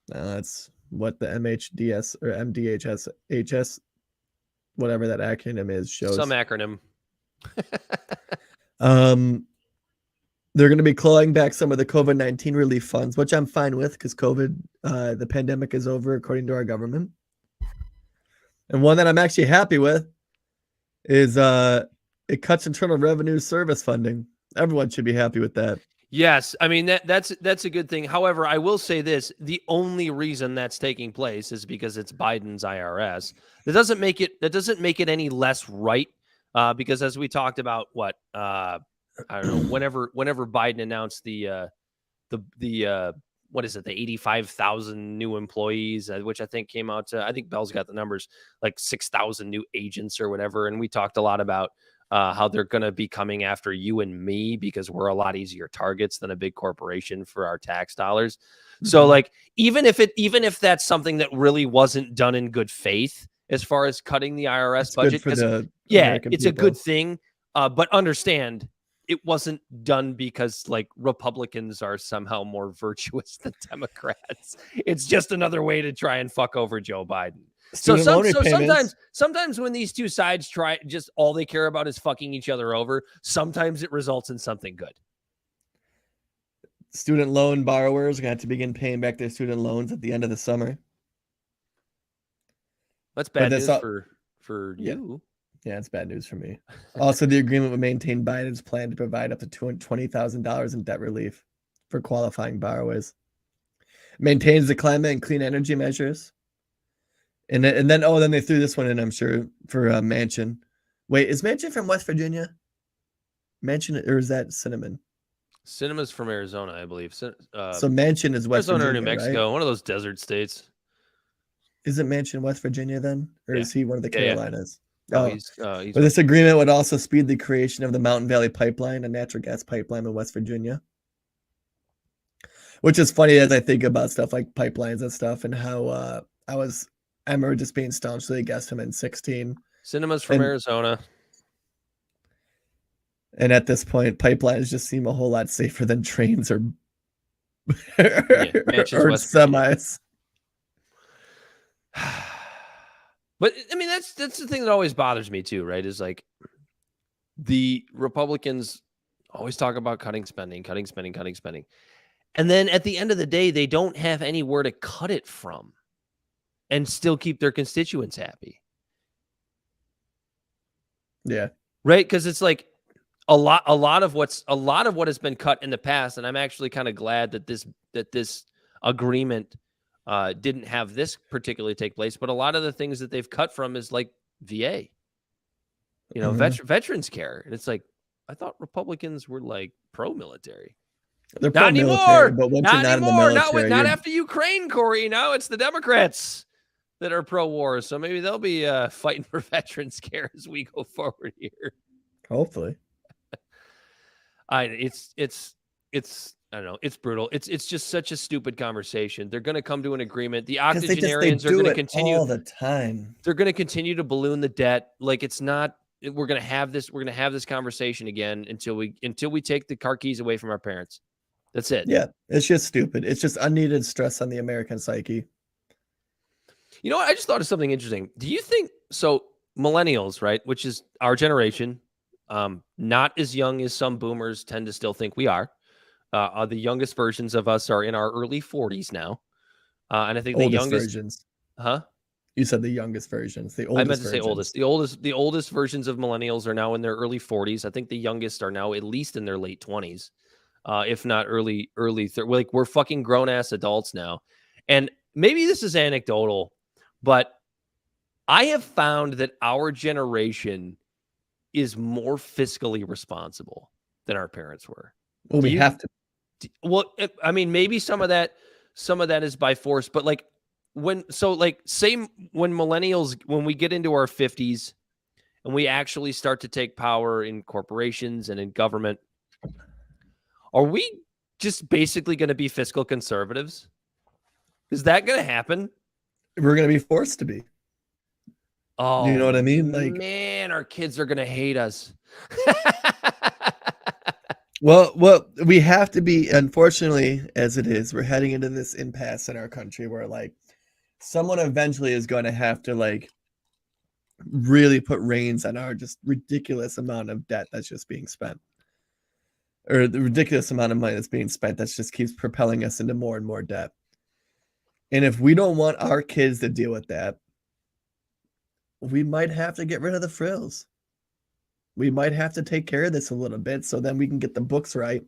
That's what the MHDS or MDHS, whatever that acronym is, shows. Some acronym. They're going to be clawing back some of the COVID-19 relief funds, which I'm fine with because the pandemic is over, according to our government. And one that I'm actually happy with is it cuts Internal Revenue Service funding. Everyone should be happy with that. Yes, I mean that's a good thing. However, I will say this: the only reason that's taking place is because it's Biden's IRS. That doesn't make it any less right. Because as we talked about, I don't know, whenever Biden announced the what is it, the 85,000 new employees, which I think came out to, I think Bell's got the numbers, like 6,000 new agents or whatever, and we talked a lot about how they're going to be coming after you and me because we're a lot easier targets than a big corporation for our tax dollars. Mm-hmm. So like, even if that's something that really wasn't done in good faith, as far as cutting the IRS budget, it's a good thing. But understand, it wasn't done because like Republicans are somehow more virtuous than Democrats. It's just another way to try and fuck over Joe Biden. So sometimes when these two sides try, just all they care about is fucking each other over, sometimes it results in something good. Student loan borrowers are going to have to begin paying back their student loans at the end of the summer. That's bad news for you. Yeah, it's bad news for me. Also, the agreement would maintain Biden's plan to provide up to $220,000 in debt relief for qualifying borrowers. Maintains the climate and clean energy measures. And then they threw this one in, I'm sure, for Manchin. Wait, is Manchin from West Virginia? Manchin, or is that Cinnamon? Cinema's from Arizona, I believe. So Manchin is West Arizona Virginia, or New Mexico, right? One of those desert states. Isn't Manchin West Virginia then? Or is he one of the Carolinas? Yeah. But this agreement would also speed the creation of the Mountain Valley Pipeline, a natural gas pipeline in West Virginia. Which is funny as I think about stuff like pipelines and stuff, and how I remember just being staunchly against him in 2016. Cinema's from Arizona. And at this point, pipelines just seem a whole lot safer than trains or semis. But I mean, that's the thing that always bothers me too, right? Is like the Republicans always talk about cutting spending. And then at the end of the day, they don't have anywhere to cut it from and still keep their constituents happy. Yeah. Right? Because it's like a lot of what has been cut in the past, and I'm actually kind of glad that this agreement didn't have this particularly take place, but a lot of the things that they've cut from is like VA, veterans care. And it's like, I thought Republicans were like pro-military. They're Not pro-military, anymore. but once Not you're not anymore. in the military, Not after Ukraine, Corey. Now it's the Democrats that are pro-war. So maybe they'll be fighting for veterans care as we go forward here. hopefully. It's I don't know. It's brutal. It's just such a stupid conversation. They're going to come to an agreement. The octogenarians are going to continue all the time. They're going to continue to balloon the debt. Like it's not. We're going to have this. We're going to have this conversation again until we take the car keys away from our parents. That's it. Yeah, it's just stupid. It's just unneeded stress on the American psyche. You know what? I just thought of something interesting. Do you think so? Millennials, right, which is our generation, not as young as some boomers tend to still think we are. The youngest versions of us are in our early 40s now, and I think the youngest versions. Huh? You said the youngest versions. The oldest. I meant to say versions. oldest. The oldest versions of millennials are now in their early 40s. I think the youngest are now at least in their late 20s, if not early. Like we're fucking grown ass adults now, and maybe this is anecdotal, but I have found that our generation is more fiscally responsible than our parents were. Well, we have to. Well, I mean, maybe some of that is by force, but like when millennials, when we get into our 50s and we actually start to take power in corporations and in government, are we just basically going to be fiscal conservatives? Is that going to happen? We're going to be forced to be. Oh, you know what I mean? Like, man, our kids are going to hate us. Well, we have to be, unfortunately, as it is, we're heading into this impasse in our country where like someone eventually is going to have to like really put reins on our just ridiculous amount of debt that's just being spent, or the ridiculous amount of money that's being spent that just keeps propelling us into more and more debt. And if we don't want our kids to deal with that, we might have to get rid of the frills. We might have to take care of this a little bit so then we can get the books right.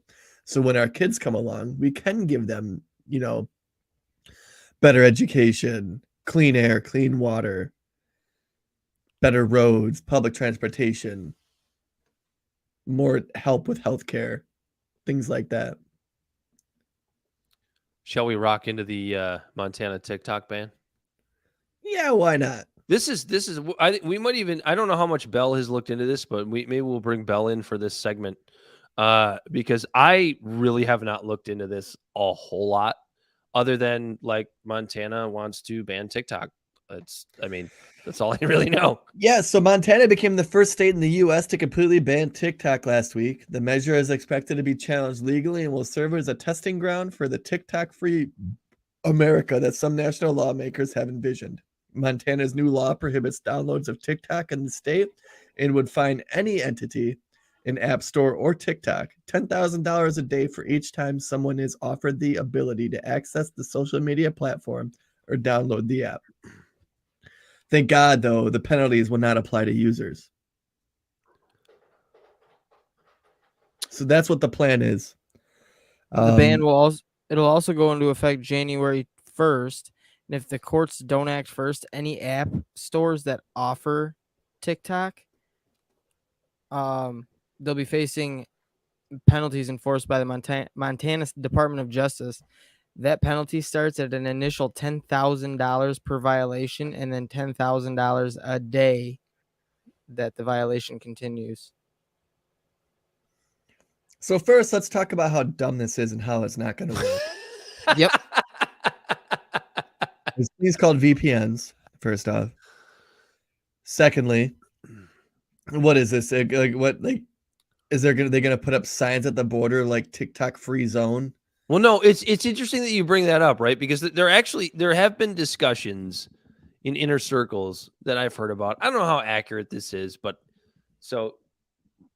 So when our kids come along, we can give them, better education, clean air, clean water, better roads, public transportation, more help with healthcare, things like that. Shall we rock into the Montana TikTok ban? Yeah, why not? This is we might even, I don't know how much Bell has looked into this, but maybe we'll bring Bell in for this segment because I really have not looked into this a whole lot other than like Montana wants to ban TikTok. That's all I really know. Yeah, so Montana became the first state in the U.S. to completely ban TikTok last week. The measure is expected to be challenged legally and will serve as a testing ground for the TikTok-free America that some national lawmakers have envisioned. Montana's new law prohibits downloads of TikTok in the state and would fine any entity, an app store or TikTok, $10,000 a day for each time someone is offered the ability to access the social media platform or download the app. Thank God, though, the penalties will not apply to users. So that's what the plan is. The ban it'll also go into effect January 1st. And if the courts don't act first, any app stores that offer TikTok, they'll be facing penalties enforced by the Montana Department of Justice. That penalty starts at an initial $10,000 per violation and then $10,000 a day that the violation continues. So first, let's talk about how dumb this is and how it's not going to work. Yep. There's things called VPNs, first off. Secondly, what is this? Is they're gonna put up signs at the border like TikTok free zone? Well, no, it's interesting that you bring that up, right? Because there have been discussions in inner circles that I've heard about. I don't know how accurate this is, but so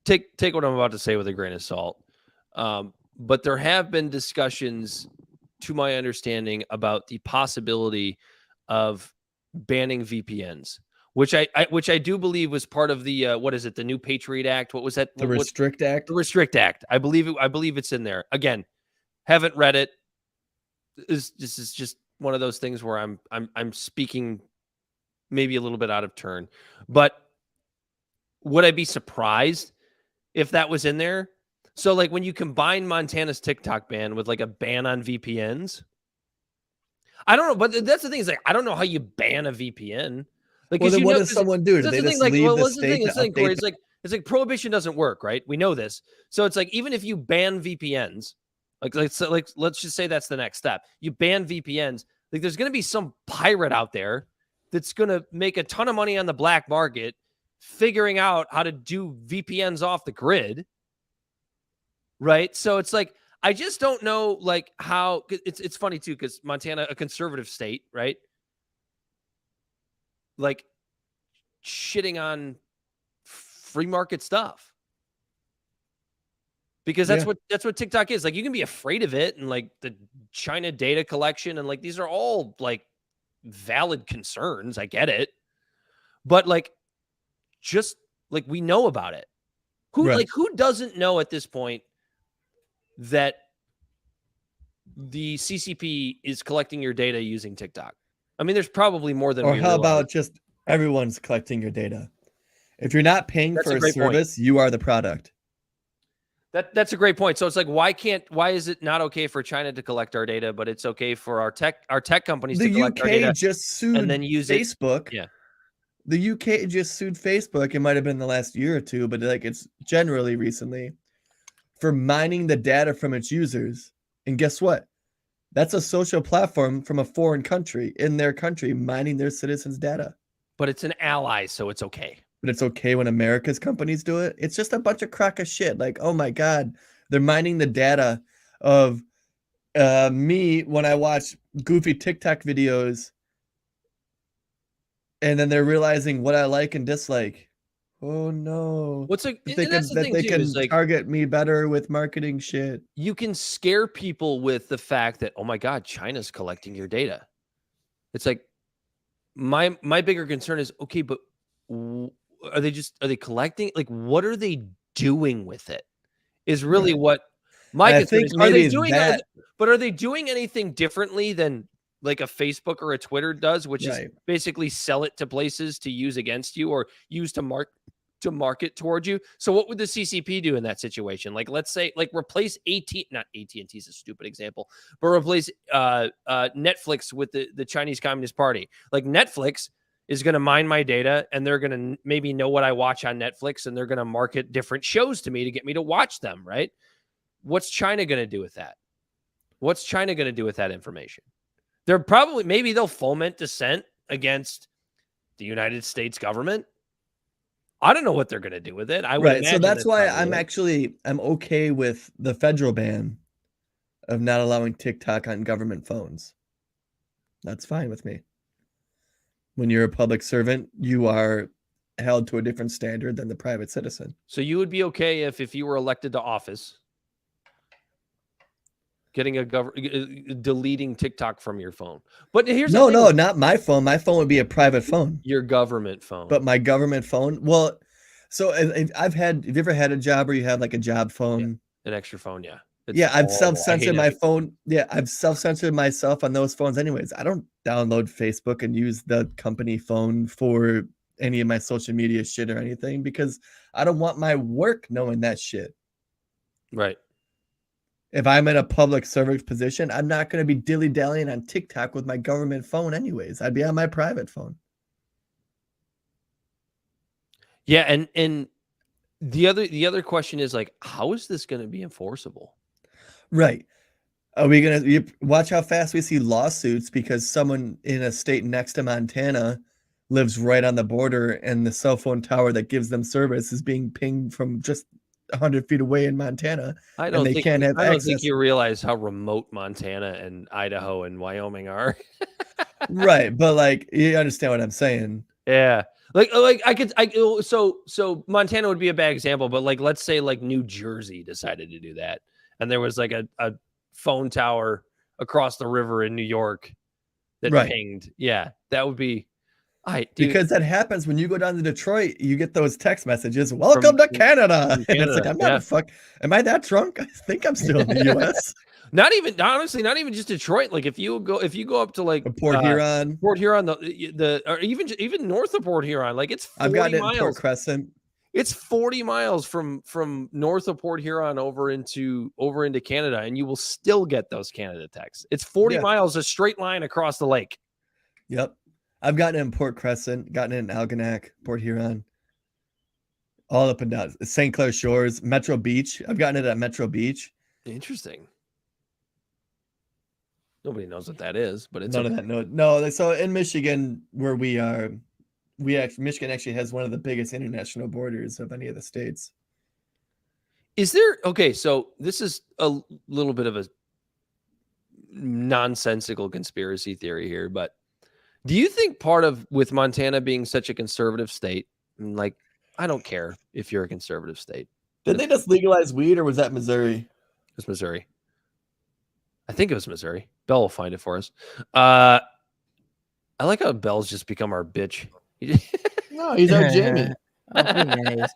take what I'm about to say with a grain of salt. But there have been discussions, to my understanding, about the possibility of banning VPNs, which I do believe was part of the what is it, the new Patriot Act? What was that? The Restrict Act. The Restrict Act. I believe it's in there. Again, haven't read it. This is just one of those things where I'm speaking maybe a little bit out of turn. But would I be surprised if that was in there? So like when you combine Montana's TikTok ban with like a ban on VPNs, I don't know, but that's the thing is like I don't know how you ban a VPN. Like, well, then what does someone do? Do they just leave the state to update? It's like prohibition doesn't work, right? We know this. So it's like even if you ban VPNs, like let's just say that's the next step. You ban VPNs, like there's going to be some pirate out there that's going to make a ton of money on the black market figuring out how to do VPNs off the grid. Right. So it's like, I just don't know like how it's funny too, because Montana, a conservative state, right? Like shitting on free market stuff. Because that's what TikTok is. Like you can be afraid of it and like the China data collection and like these are all like valid concerns. I get it. But like just like we know about it. Who doesn't know at this point that the CCP is collecting your data using TikTok? I mean, there's probably more than. Or we how realize. About just everyone's collecting your data? If you're not paying for a service, you are the product. That's a great point. So it's like, why is it not okay for China to collect our data, but it's okay for our tech companies to collect our data? The UK just sued and then use Facebook. Yeah. The UK just sued Facebook. It might have been the last year or two, but like it's generally recently for mining the data from its users. And guess what? That's a social platform from a foreign country in their country mining their citizens' data. But it's an ally, so it's okay. But it's okay when America's companies do it. It's just a bunch of crock of shit. Like, oh my God, they're mining the data of me when I watch goofy TikTok videos. And then they're realizing what I like and dislike. Oh no! They can target me better with marketing shit. You can scare people with the fact that, oh my God, China's collecting your data. It's like my bigger concern is, okay, but are they collecting? Like, what are they doing with it? Is really what my concern is. Are they doing that? But are they doing anything differently than like a Facebook or a Twitter does, which is basically sell it to places to use against you or use to market towards you? So what would the CCP do in that situation? Like, let's say, like replace not AT&T is a stupid example, but replace Netflix with the Chinese Communist Party. Like Netflix is going to mine my data and they're going to maybe know what I watch on Netflix and they're going to market different shows to me to get me to watch them, right? What's China going to do with that? What's China going to do with that information? They're probably, maybe they'll foment dissent against the United States government. I don't know what they're going to do with it. So that's why I'm okay with the federal ban of not allowing TikTok on government phones. That's fine with me. When you're a public servant, you are held to a different standard than the private citizen. So you would be okay if you were elected to office, getting deleting TikTok from your phone. But here's no, not my phone. My phone would be a private phone. Your government phone. But my government phone. Well, so have you ever had a job where you have like a job phone? Yeah, an extra phone, yeah. I've self-censored my phone. Yeah, I've self-censored myself on those phones anyways. I don't download Facebook and use the company phone for any of my social media shit or anything because I don't want my work knowing that shit. Right. If I'm in a public service position, I'm not going to be dilly-dallying on TikTok with my government phone anyways. I'd be on my private phone. Yeah, and the other question is like, how is this going to be enforceable? Right. Are we going to watch how fast we see lawsuits because someone in a state next to Montana lives right on the border and the cell phone tower that gives them service is being pinged from just 100 feet away in Montana. I don't think you realize how remote Montana and Idaho and Wyoming are. Right. But like, you understand what I'm saying. Yeah. So Montana would be a bad example, but like let's say like New Jersey decided to do that, and there was like a phone tower across the river in New York that pinged. Yeah, that would be. Because that happens when you go down to Detroit, you get those text messages, welcome to Canada. And it's like, I'm not am I that drunk? I think I'm still in the US. Not even just Detroit. Like if you go up to like Port Huron, or even north of Port Huron, like it's 40 I've gotten miles. It in Port Crescent. It's 40 miles from north of Port Huron over into Canada, and you will still get those Canada texts. It's 40 miles, a straight line across the lake. Yep. I've gotten it in Port Crescent, gotten it in Algonac, Port Huron, all up and down. St. Clair Shores, Metro Beach. I've gotten it at Metro Beach. Interesting. Nobody knows what that is, but it's none of that. No. So in Michigan, where we are, Michigan actually has one of the biggest international borders of any of the states. Is there so this is a little bit of a nonsensical conspiracy theory here, but do you think part of with Montana being such a conservative state, like I don't care if you're a conservative state. Did they just legalize weed, or was that Missouri? It was Missouri. I think it was Missouri. Bell will find it for us. I like how Bell's just become our bitch. No, he's our Jamie. Nice.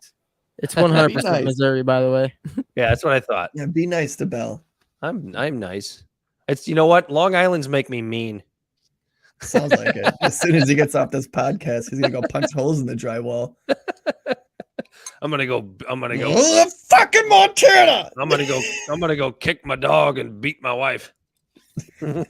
It's 100% nice. Missouri, by the way. Yeah, that's what I thought. Yeah, be nice to Bell. I'm nice. It's you know what? Long Island's make me mean. Sounds like it. As soon as he gets off this podcast, he's gonna go punch holes in the drywall. I'm gonna go. Fucking Montana. I'm gonna go kick my dog and beat my wife. And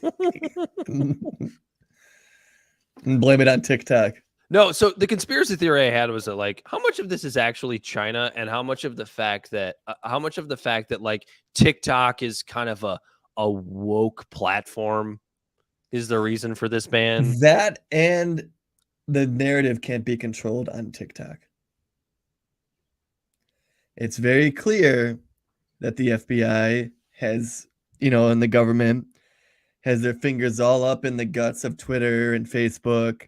blame it on TikTok. No, so the conspiracy theory I had was that like how much of this is actually China, and how much of the fact that like TikTok is kind of a woke platform is the reason for this ban. That and the narrative can't be controlled on TikTok. It's very clear that the FBI has, and the government has their fingers all up in the guts of Twitter and Facebook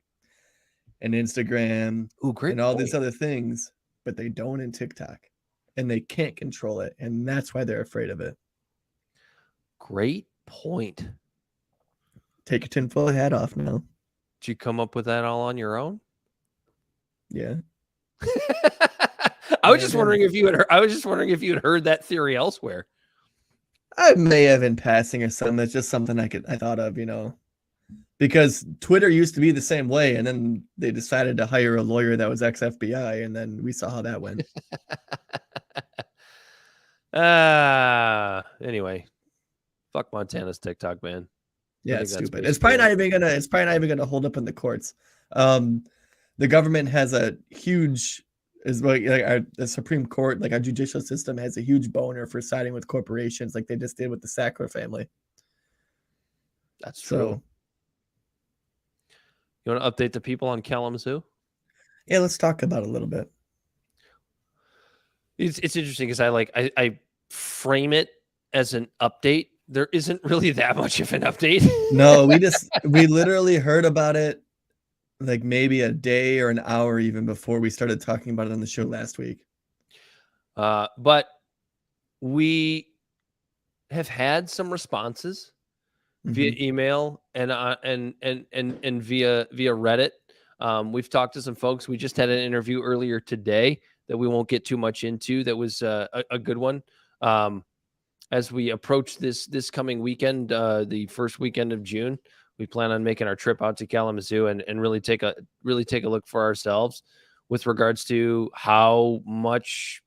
and Instagram and all these other things, but they don't in TikTok, and they can't control it. And that's why they're afraid of it. Great point. Take your tinfoil hat off now. Did you come up with that all on your own? Yeah. I was just wondering if you had heard that theory elsewhere. I may have in passing or something. That's just something I thought of, because Twitter used to be the same way, and then they decided to hire a lawyer that was ex-FBI, and then we saw how that went. Anyway, fuck Montana's TikTok ban. Yeah, it's stupid. It's probably not even gonna hold up in the courts. The government has a huge, the Supreme Court, like our judicial system, has a huge boner for siding with corporations, like they just did with the Sackler family. That's true. So, you want to update the people on Kalamazoo? Yeah, let's talk about it a little bit. It's interesting because I frame it as an update. There isn't really that much of an update. No, we literally heard about it like maybe a day or an hour even before we started talking about it on the show last week. But we have had some responses via email and via Reddit. We've talked to some folks. We just had an interview earlier today that we won't get too much into. That was a good one. As we approach this coming weekend, the first weekend of June, we plan on making our trip out to Kalamazoo and really take a look for ourselves with regards to how much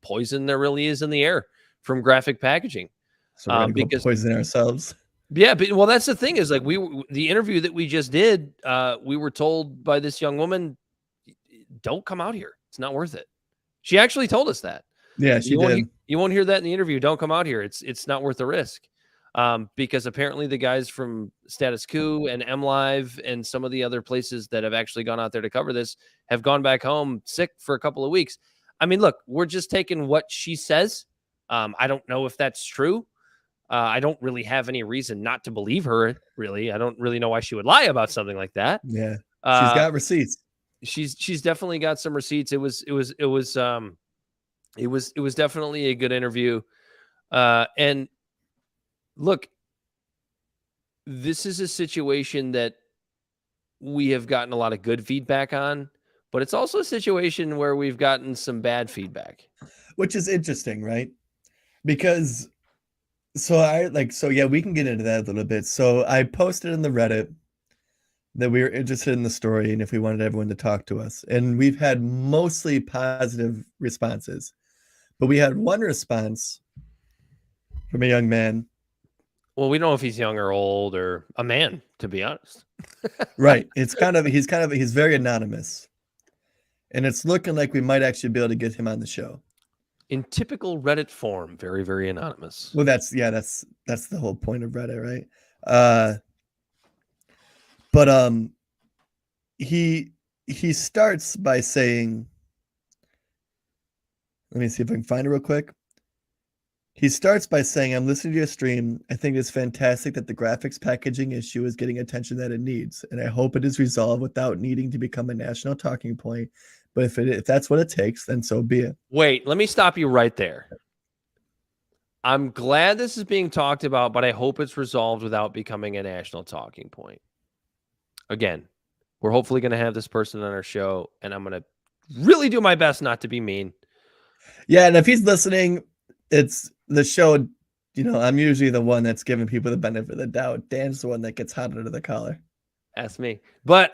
poison there really is in the air from graphic packaging. So we're gonna go poison ourselves. Yeah, but well, that's the thing is like the interview that we just did, we were told by this young woman, don't come out here. It's not worth it. She actually told us that. Yeah, she did. You won't hear that in the interview. Don't come out here. It's not worth the risk. Because apparently the guys from Status Quo and MLive and some of the other places that have actually gone out there to cover this have gone back home sick for a couple of weeks. I mean, look, we're just taking what she says. I don't know if that's true. I don't really have any reason not to believe her, really. I don't really know why she would lie about something like that. Yeah, she's got receipts. she's definitely got some receipts. It was definitely a good interview. And look, this is a situation that we have gotten a lot of good feedback on, but it's also a situation where we've gotten some bad feedback, which is interesting, right? Because yeah, we can get into that a little bit. So I posted in the Reddit that we were interested in the story and if we wanted everyone to talk to us. And we've had mostly positive responses. But we had one response from a young man. Well, we don't know if he's young or old or a man, to be honest. Right. He's very anonymous. And it's looking like we might actually be able to get him on the show. In typical Reddit form, very, very anonymous. Well, that's the whole point of Reddit, right? But he starts by saying, let me see if I can find it real quick. He starts by saying, I'm listening to your stream. I think it's fantastic that the graphics packaging issue is getting attention that it needs, and I hope it is resolved without needing to become a national talking point. But if that's what it takes, then so be it. Wait, let me stop you right there. I'm glad this is being talked about, but I hope it's resolved without becoming a national talking point. Again, we're hopefully going to have this person on our show, and I'm going to really do my best not to be mean. Yeah, and if he's listening, it's the show. I'm usually the one that's giving people the benefit of the doubt. Dan's the one that gets hot under the collar. That's me. But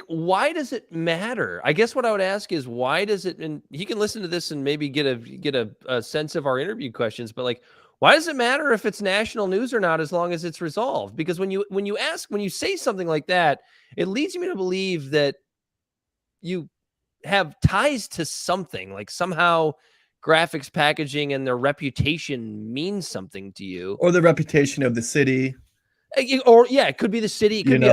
why does it matter? I guess what I would ask is, why does it? And he can listen to this and maybe get a sense of our interview questions. But why does it matter if it's national news or not, as long as it's resolved? Because when you say something like that, it leads me to believe that you have ties to something, like somehow graphics packaging and their reputation means something to you, or the reputation of the city, or it could be the city. It could be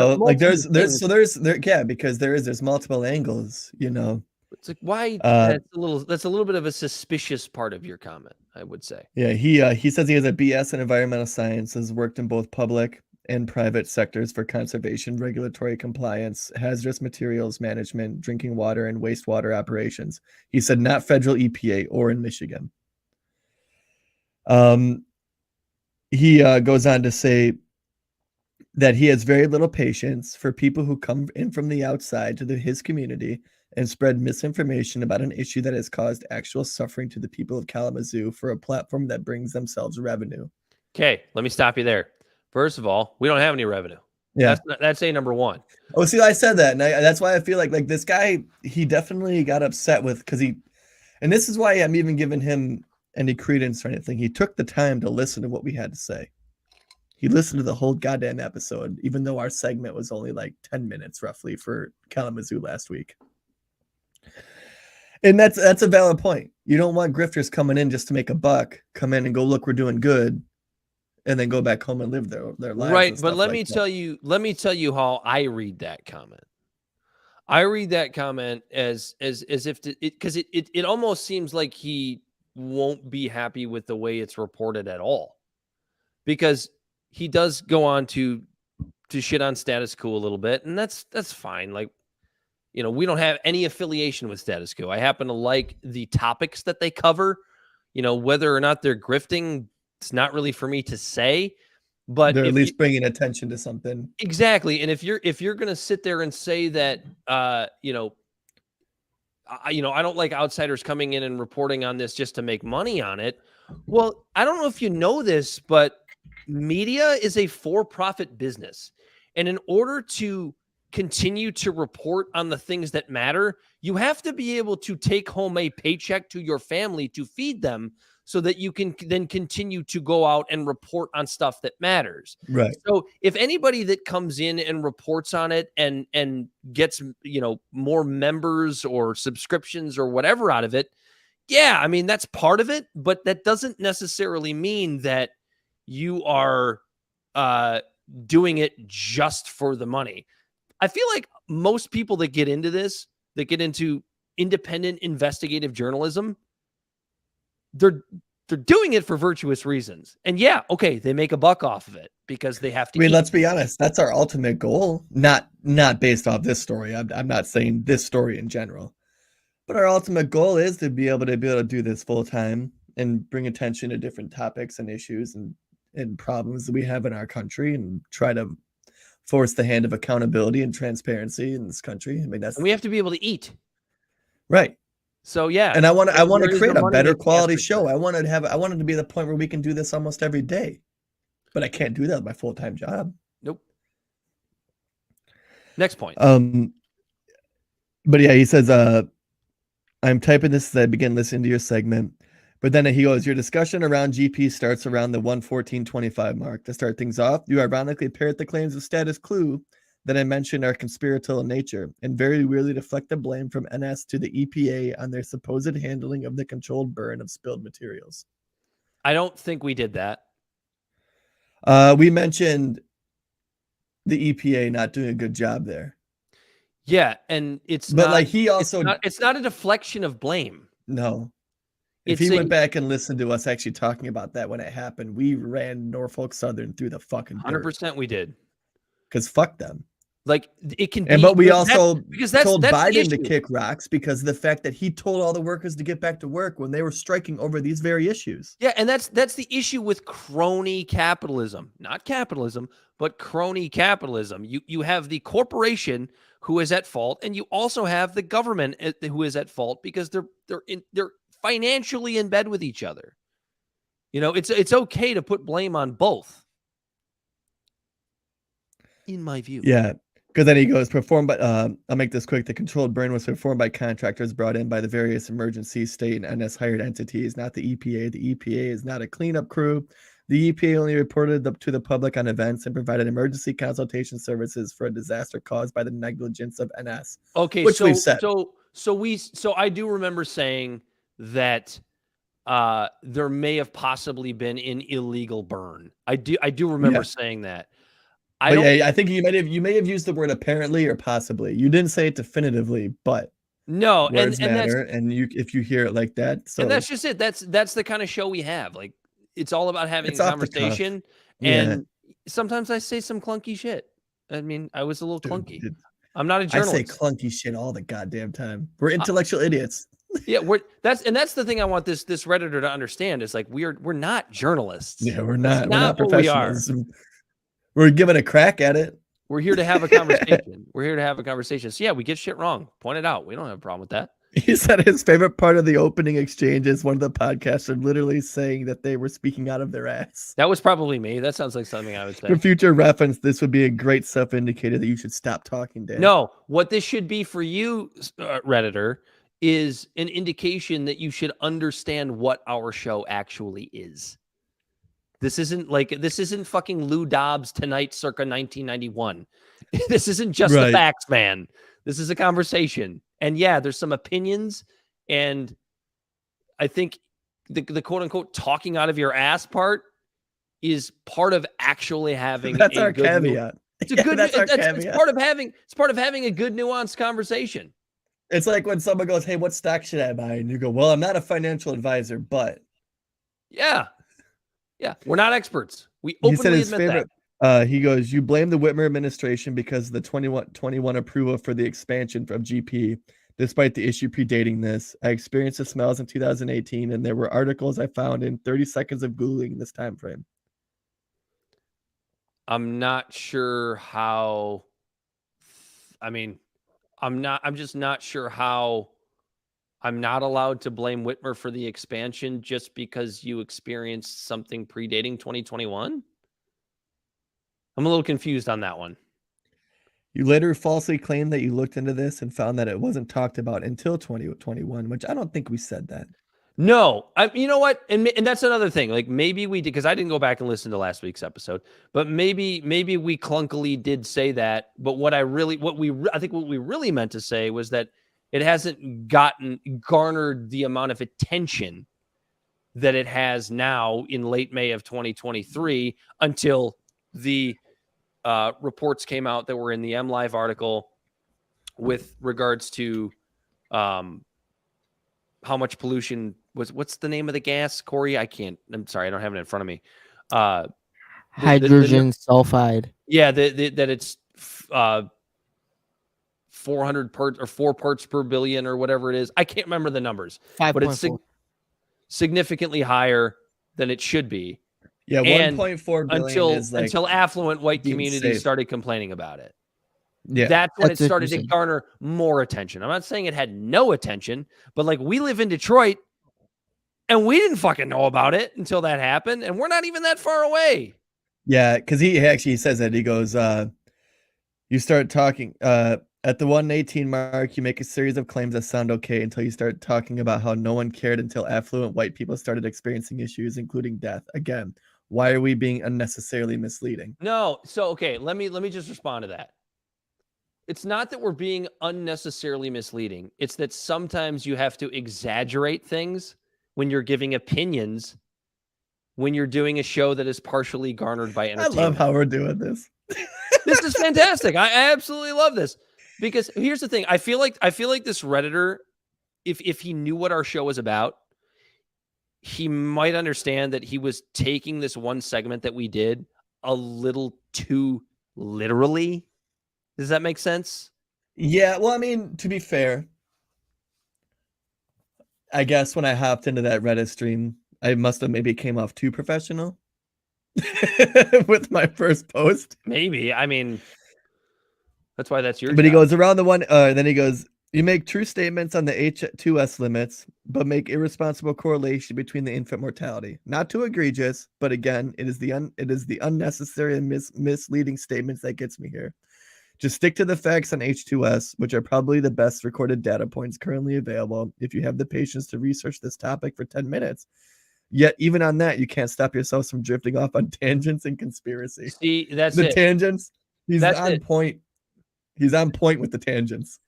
because there's multiple angles. It's like, why? That's a little bit of a suspicious part of your comment, I would say. Yeah, he says he has a BS in environmental sciences, worked in both public and private sectors for conservation, regulatory compliance, hazardous materials management, drinking water, and wastewater operations. He said not federal EPA or in Michigan. He goes on to say that he has very little patience for people who come in from the outside to his community and spread misinformation about an issue that has caused actual suffering to the people of Kalamazoo for a platform that brings themselves revenue. Okay, let me stop you there. First of all, we don't have any revenue. Yeah, that's a number one. Oh, see, I said that, and that's why I feel like this guy, he definitely got upset with, and this is why I'm even giving him any credence or anything. He took the time to listen to what we had to say. He listened to the whole goddamn episode, even though our segment was only 10 minutes roughly for Kalamazoo last week. And that's a valid point. You don't want grifters coming in just to make a buck, come in and go, look, we're doing good, and then go back home and live their lives. Right, but let me tell you how I read that comment. I read that comment as if because it almost seems like he won't be happy with the way it's reported at all, because he does go on to shit on status quo a little bit, and that's fine. We don't have any affiliation with status quo. I happen to like the topics that they cover. Whether or not they're grifting, it's not really for me to say, but they're at least bringing attention to something. Exactly. And if you're going to sit there and say that, I don't like outsiders coming in and reporting on this just to make money on it. Well, I don't know if you know this, but media is a for-profit business. And in order to continue to report on the things that matter, you have to be able to take home a paycheck to your family to feed them, so that you can then continue to go out and report on stuff that matters. Right. So if anybody that comes in and reports on it and gets, more members or subscriptions or whatever out of it, yeah, I mean, that's part of it, but that doesn't necessarily mean that you are doing it just for the money. I feel like most people that get into this, that get into independent investigative journalism, they're doing it for virtuous reasons. And yeah, okay, they make a buck off of it because they have to. I mean, eat. let's be honest. That's our ultimate goal. Not based off this story. I'm not saying this story in general, but our ultimate goal is to be able to do this full time and bring attention to different topics and issues and problems that we have in our country, and try to force the hand of accountability and transparency in this country. I mean, And we have to be able to eat. right. So yeah, And I want to create a better quality aspect show. I want it to be the point where we can do this almost every day, but I can't do that with my full-time job. Nope. Next point. But yeah, he says, I'm typing this as I begin listening to your segment, but then he goes, your discussion around GP starts around the 114.25 mark. To start things off, you ironically parrot the claims of status quo that I mentioned are conspiratorial in nature, and very weirdly deflect the blame from NS to the EPA on their supposed handling of the controlled burn of spilled materials. I don't think we did that. We mentioned the EPA not doing a good job there. Yeah, and it's but not, like he also it's not a deflection of blame. No. If he went back and listened to us actually talking about that when it happened, we ran Norfolk Southern through the fucking 100% we did. Because fuck them. Like it can be, but we also that's told Biden to kick rocks because of the fact that he told all the workers to get back to work when they were striking over these very issues. Yeah, and that's the issue with crony capitalism. Not capitalism, but crony capitalism. You have the corporation who is at fault, and you also have the government who is at fault because they're financially in bed with each other. You know, it's okay to put blame on both. In my view. Yeah. Because then he goes, performed by, I'll make this quick. The controlled burn was performed by contractors brought in by the various emergency, state, and NS hired entities, not the EPA. The EPA is not a cleanup crew. The EPA only reported to the public on events and provided emergency consultation services for a disaster caused by the negligence of NS. Okay, which so we've said. So I do remember saying that there may have possibly been an illegal burn. I do remember saying that. I think you may have used the word apparently or possibly. You didn't say it definitively, but no, words matter, and if you hear it like that, so and that's just it. That's the kind of show we have. Like it's all about having a conversation, and sometimes I say some clunky shit. I mean, I was a little clunky. I'm not a journalist. I say clunky shit all the goddamn time. We're intellectual idiots. Yeah, that's the thing I want this Redditor to understand is like we're not journalists. Yeah, we're not professionals. We're giving a crack at it. We're here to have a conversation. So yeah, we get shit wrong. Point it out. We don't have a problem with that. He said his favorite part of the opening exchange is one of the podcasters literally saying that they were speaking out of their ass. That was probably me. That sounds like something I would say. For future reference, this would be a great self-indicator that you should stop talking, Dan. No, what this should be for you, Redditor, is an indication that you should understand what our show actually is. This isn't fucking Lou Dobbs Tonight circa 1991. This isn't just the facts, man. This is a conversation. And yeah, there's some opinions. And I think the quote unquote talking out of your ass part is part of actually having that's our caveat. It's a good it's part of having a good nuanced conversation. It's like when someone goes, "Hey, what stock should I buy?" And you go, "Well, I'm not a financial advisor, but." Yeah, we're not experts. We openly admit that. He goes, you blame the Whitmer administration because of the 21 approval for the expansion of GP, despite the issue predating this. I experienced the smells in 2018, and there were articles I found in 30 seconds of Googling this time frame. I'm not sure how. I'm just not sure how I'm not allowed to blame Whitmer for the expansion just because you experienced something predating 2021. I'm a little confused on that one. You later falsely claimed that you looked into this and found that it wasn't talked about until 2021, which I don't think we said that. No, you know what? And that's another thing. Like maybe we did, because I didn't go back and listen to last week's episode, but maybe we clunkily did say that. But what we really meant to say was that it hasn't garnered the amount of attention that it has now in late May of 2023 until the reports came out that were in the MLive article with regards to how much pollution what's the name of the gas, Corey? I'm sorry, I don't have it in front of me. Hydrogen sulfide. Yeah, that it's 400 parts or 4 parts per billion or whatever it is. I can't remember the numbers, but it's significantly higher than it should be. Yeah, 1.4 billion until affluent white communities started complaining about it. Yeah, that's when it started to garner more attention. I'm not saying it had no attention, but like, we live in Detroit and we didn't fucking know about it until that happened, and we're not even that far away. Yeah, because he says that. He goes, you start talking at the 118 mark, you make a series of claims that sound okay until you start talking about how no one cared until affluent white people started experiencing issues, including death. Again, why are we being unnecessarily misleading? No, so okay, let me just respond to that. It's not that we're being unnecessarily misleading. It's that sometimes you have to exaggerate things when you're giving opinions, when you're doing a show that is partially garnered by entertainment. I love how we're doing this. This is fantastic. I absolutely love this, because here's the thing. I feel like this Redditor, if he knew what our show was about, he might understand that he was taking this one segment that we did a little too literally. Does that make sense? Yeah, well, I mean, to be fair, I guess when I hopped into that Reddit stream, I must have maybe came off too professional with my first post. Maybe. I mean, that's why that's your But job. he goes around the one, then he goes, you make true statements on the H2S limits, but make irresponsible correlation between the infant mortality. Not too egregious, but again, it is the unnecessary and misleading statements that gets me here. Just stick to the facts on H2S, which are probably the best recorded data points currently available if you have the patience to research this topic for 10 minutes. Yet, even on that, you can't stop yourselves from drifting off on tangents and conspiracy. See, that's the it. Tangents. That's on point. He's on point with the tangents.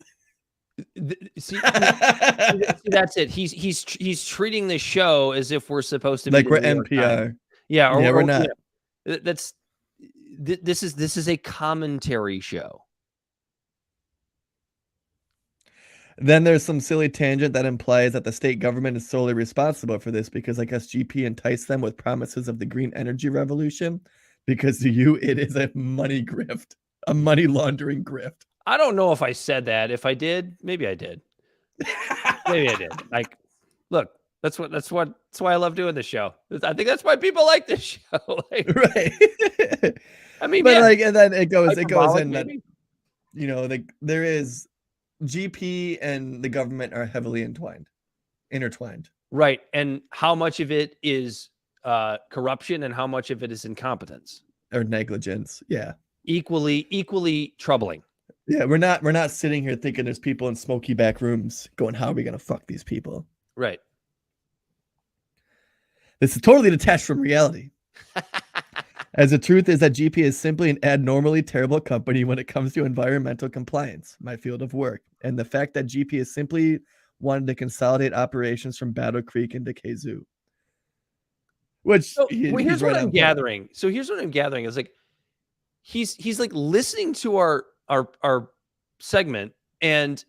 See, that's it. He's treating the show as if we're supposed to be like we're NPR. Yeah, or we're not. Yeah. This is a commentary show. Then there's some silly tangent that implies that the state government is solely responsible for this because I guess GP enticed them with promises of the green energy revolution. Because to you, it is a money grift, a money laundering grift. I don't know if I said that. If I did, maybe I did. Maybe I did. Like, look, that's why I love doing this show. I think that's why people like this show. Like, right. I mean, but yeah, like, and then it goes in that, maybe. you know, there is GP and the government are heavily intertwined. Right. And how much of it is corruption and how much of it is incompetence or negligence. Yeah. Equally troubling. Yeah. We're not sitting here thinking there's people in smoky back rooms going, how are we going to fuck these people? Right. This is totally detached from reality. As the truth is that GP is simply an abnormally terrible company when it comes to environmental compliance, my field of work. And the fact that GP is simply wanted to consolidate operations from Battle Creek into Kazoo. Which here's what I'm gathering. So here's what I'm gathering is like he's like listening to our segment and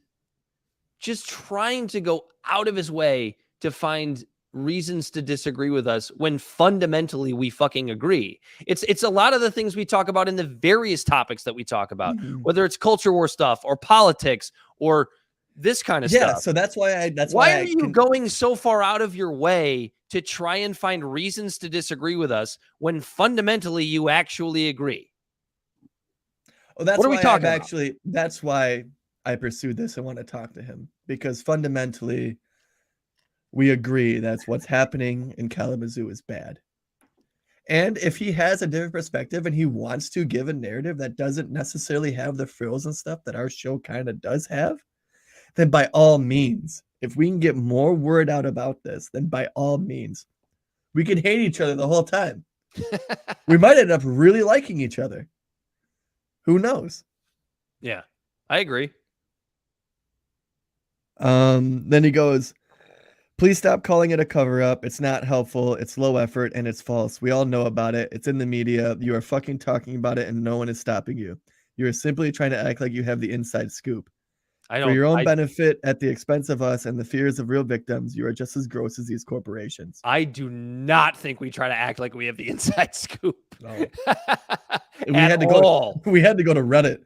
just trying to go out of his way to find reasons to disagree with us when fundamentally we fucking agree. It's a lot of the things we talk about in the various topics that we talk about, whether it's culture war stuff or politics or this kind of stuff. Yeah, so that's why why are you going so far out of your way to try and find reasons to disagree with us when fundamentally you actually agree? Oh, that's what are we talking about? Actually, that's why I pursued this and want to talk to him, because fundamentally we agree that's what's happening in Kalamazoo is bad. And if he has a different perspective and he wants to give a narrative that doesn't necessarily have the frills and stuff that our show kind of does have, then by all means, if we can get more word out about this, then by all means, we can hate each other the whole time. We might end up really liking each other. Who knows? Yeah, I agree. Then he goes, please stop calling it a cover-up. It's not helpful. It's low effort and it's false. We all know about it. It's in the media. You are fucking talking about it and no one is stopping you. You are simply trying to act like you have the inside scoop. For your own benefit at the expense of us and the fears of real victims, you are just as gross as these corporations. I do not think we try to act like we have the inside scoop. No. We had to go to Reddit.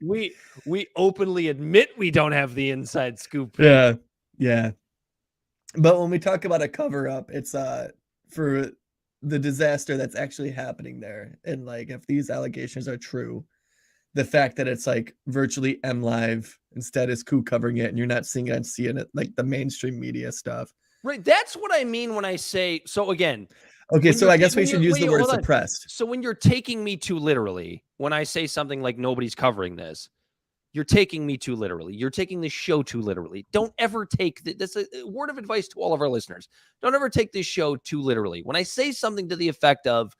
we openly admit we don't have the inside scoop. Yeah. But when we talk about a cover up, it's for the disaster that's actually happening there. And like if these allegations are true, the fact that it's like virtually MLive and Status Quo covering it and you're not seeing it on CNN, like the mainstream media stuff. Right. That's what I mean when I say, so again. Okay, so I guess we should use the word suppressed. So when you're taking me too literally, when I say something like nobody's covering this, you're taking me too literally. You're taking this show too literally. Don't ever take this a word of advice to all of our listeners. Don't ever take this show too literally. When I say something to the effect of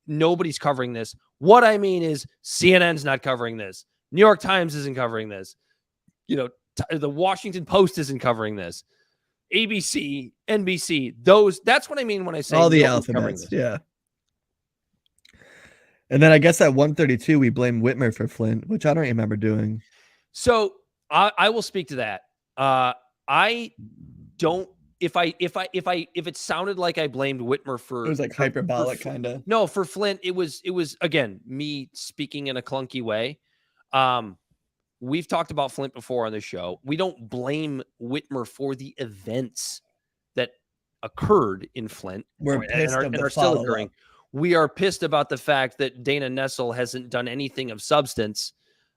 nobody's covering this, what I mean is CNN's not covering this. New York Times isn't covering this. You know, the Washington Post isn't covering this. ABC, NBC, that's what I mean when I say all the alphabets. Yeah. And then I guess at 132, we blame Whitmer for Flint, which I don't remember doing. So I will speak to that. I don't, if it sounded like I blamed Whitmer for, it was like hyperbolic kind of. No, for Flint, it was again, me speaking in a clunky way. We've talked about Flint before on the show. We don't blame Whitmer for the events that occurred in Flint and are still occurring. We are pissed about the fact that Dana Nessel hasn't done anything of substance.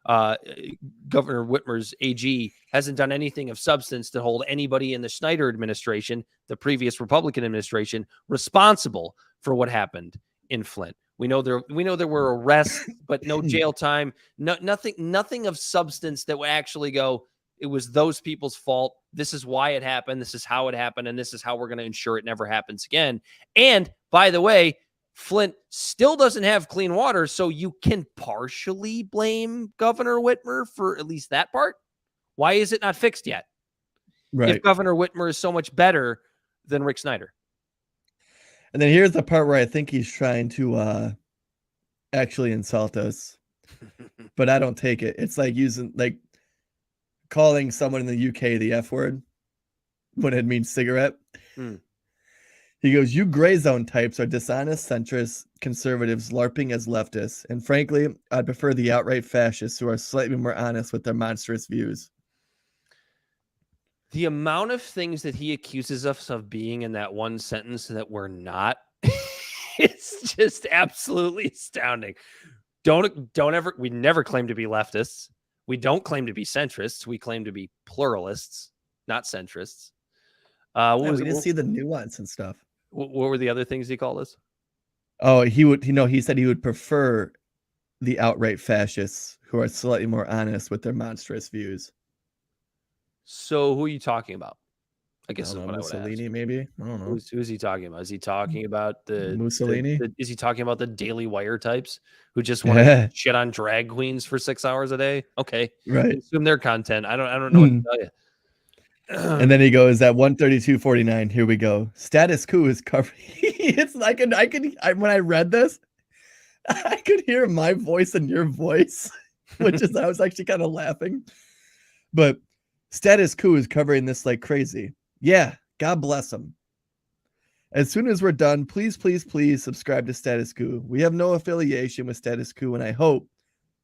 Governor Whitmer's AG hasn't done anything of substance to hold anybody in the Snyder administration, the previous Republican administration, responsible for what happened in Flint. We know there were arrests, but no jail time, nothing of substance that would actually go, it was those people's fault. This is why it happened. This is how it happened. And this is how we're going to ensure it never happens again. And by the way, Flint still doesn't have clean water. So you can partially blame Governor Whitmer for at least that part. Why is it not fixed yet? Right. If Governor Whitmer is so much better than Rick Snyder. And then here's the part where I think he's trying to actually insult us, but I don't take it. It's like calling someone in the UK the F word when it means cigarette. He goes, "You gray zone types are dishonest centrist conservatives LARPing as leftists. And frankly, I'd prefer the outright fascists who are slightly more honest with their monstrous views." The amount of things that he accuses us of being in that one sentence that we're not, it's just absolutely astounding. We never claim to be leftists. We don't claim to be centrists. We claim to be pluralists, not centrists. We didn't see the nuance and stuff. What were the other things he called us? Oh, he said he would prefer the outright fascists who are slightly more honest with their monstrous views. So who are you talking about? I guess Mussolini, maybe. I don't know. Who's he talking about? Is he talking about the Mussolini? Is he talking about the Daily Wire types who just want to shit on drag queens for 6 hours a day? Okay, right. Consume their content. I don't know what to tell you. And then he goes at 132.49. Here we go. Status Quo is covering. It's like when I read this, I could hear my voice and your voice, which is I was actually kind of laughing. But Status Quo is covering this like crazy. Yeah, God bless them. As soon as we're done, please subscribe to Status Quo. We have no affiliation with Status Quo, and I hope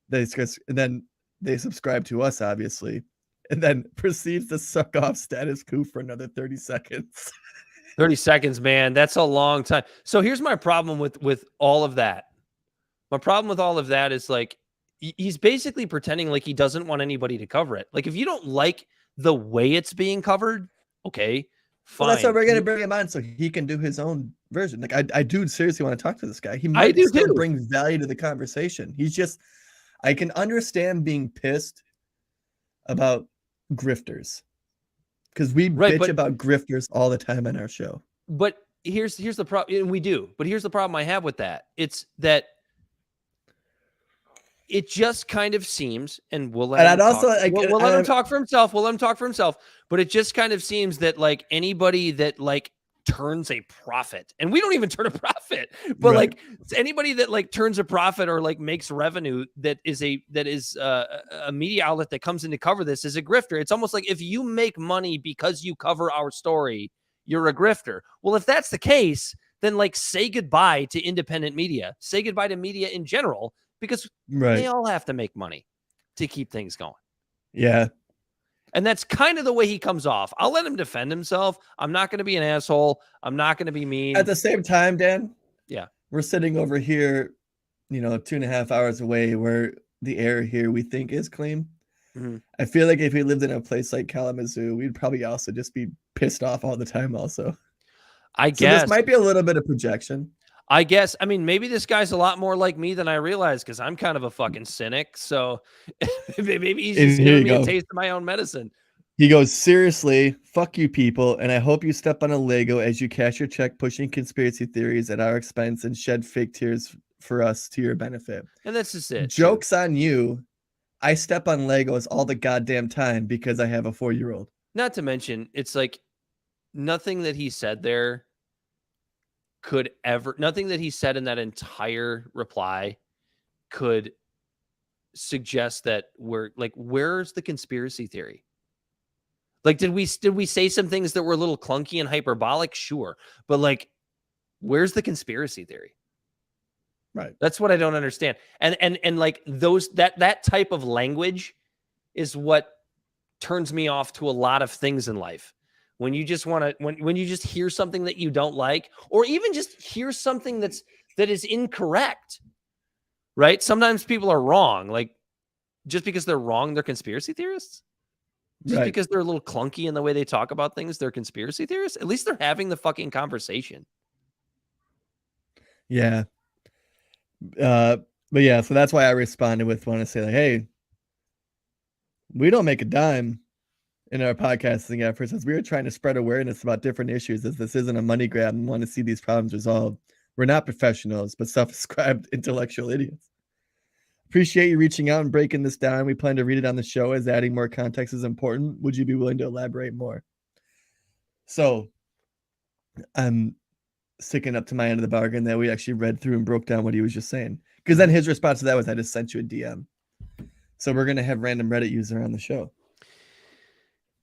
then they subscribe to us, obviously, and then proceeds to suck off Status Quo for another 30 seconds. 30 seconds, man. That's a long time. So here's my problem with all of that. My problem with all of that is like, he's basically pretending like he doesn't want anybody to cover it. Like, if you don't like the way it's being covered, okay, fine. Well, that's why we're going to bring him on so he can do his own version. Like, I do seriously want to talk to this guy. He might still bring value to the conversation. He's just, I can understand being pissed about grifters because we bitch about grifters all the time on our show. But here's the problem, and we do. But here's the problem I have with that. It's that it just kind of seems, and we'll let him talk for himself. We'll let him talk for himself. But it just kind of seems that like anybody that like turns a profit, and we don't even turn a profit, but Right. like anybody that like turns a profit or like makes revenue that is a media outlet that comes in to cover this is a grifter. It's almost like if you make money because you cover our story, you're a grifter. Well, if that's the case, then like say goodbye to independent media, say goodbye to media in general, because they all have to make money to keep things going. Yeah. And that's kind of the way he comes off. I'll let him defend himself. I'm not going to be an asshole. I'm not going to be mean. At the same time, Dan, yeah, we're sitting over here, 2.5 hours away where the air here we think is clean. Mm-hmm. I feel like if we lived in a place like Kalamazoo, we'd probably also just be pissed off all the time also. I So guess this might be a little bit of projection. I guess. I mean, maybe this guy's a lot more like me than I realize because I'm kind of a fucking cynic. So maybe he's just giving me a taste of my own medicine. He goes, seriously, fuck you people, and I hope you step on a Lego as you cash your check pushing conspiracy theories at our expense and shed fake tears for us to your benefit. And that's just it. Joke's on you. I step on Legos all the goddamn time because I have a 4-year-old. Not to mention, it's like nothing that he said there nothing that he said in that entire reply could suggest that where's the conspiracy theory? Like, did we say some things that were a little clunky and hyperbolic? Sure. But like, where's the conspiracy theory? Right. That's what I don't understand. And like that type of language is what turns me off to a lot of things in life. When you just want to, when you just hear something that you don't like, or even just hear something that is incorrect, right? Sometimes people are wrong. Like, just because they're wrong, they're conspiracy theorists. Just because they're a little clunky in the way they talk about things, they're conspiracy theorists. At least they're having the fucking conversation. Yeah. But yeah, so that's why I responded with want to say like, hey, we don't make a dime in our podcasting efforts as we are trying to spread awareness about different issues, as this isn't a money grab and want to see these problems resolved. We're not professionals, but self-described intellectual idiots. Appreciate you reaching out and breaking this down. We plan to read it on the show as adding more context is important. Would you be willing to elaborate more? So I'm sticking up to my end of the bargain that we actually read through and broke down what he was just saying. Because then his response to that was, I just sent you a DM. So we're going to have random Reddit user on the show.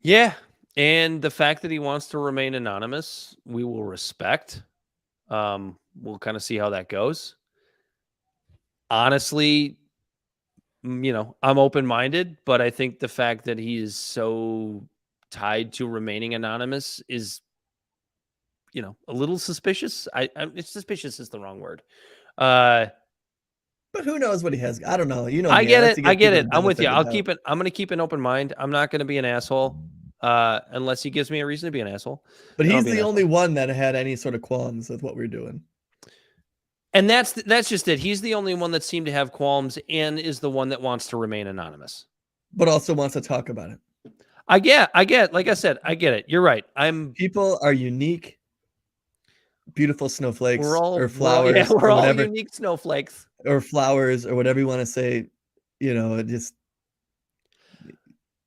Yeah. And the fact that he wants to remain anonymous, we will respect. We'll kind of see how that goes. Honestly, I'm open-minded, but I think the fact that he is so tied to remaining anonymous is, a little suspicious. Suspicious is the wrong word. But who knows what he has? I don't know. I get it. I'm with you. I'm going to keep an open mind. I'm not going to be an asshole unless he gives me a reason to be an asshole. But he's the only one that had any sort of qualms with what we're doing. And that's just it. He's the only one that seemed to have qualms and is the one that wants to remain anonymous. But also wants to talk about it. I get, like I said, I get it. You're right. People are unique, beautiful snowflakes or flowers. We're all unique snowflakes. Or flowers or whatever you want to say.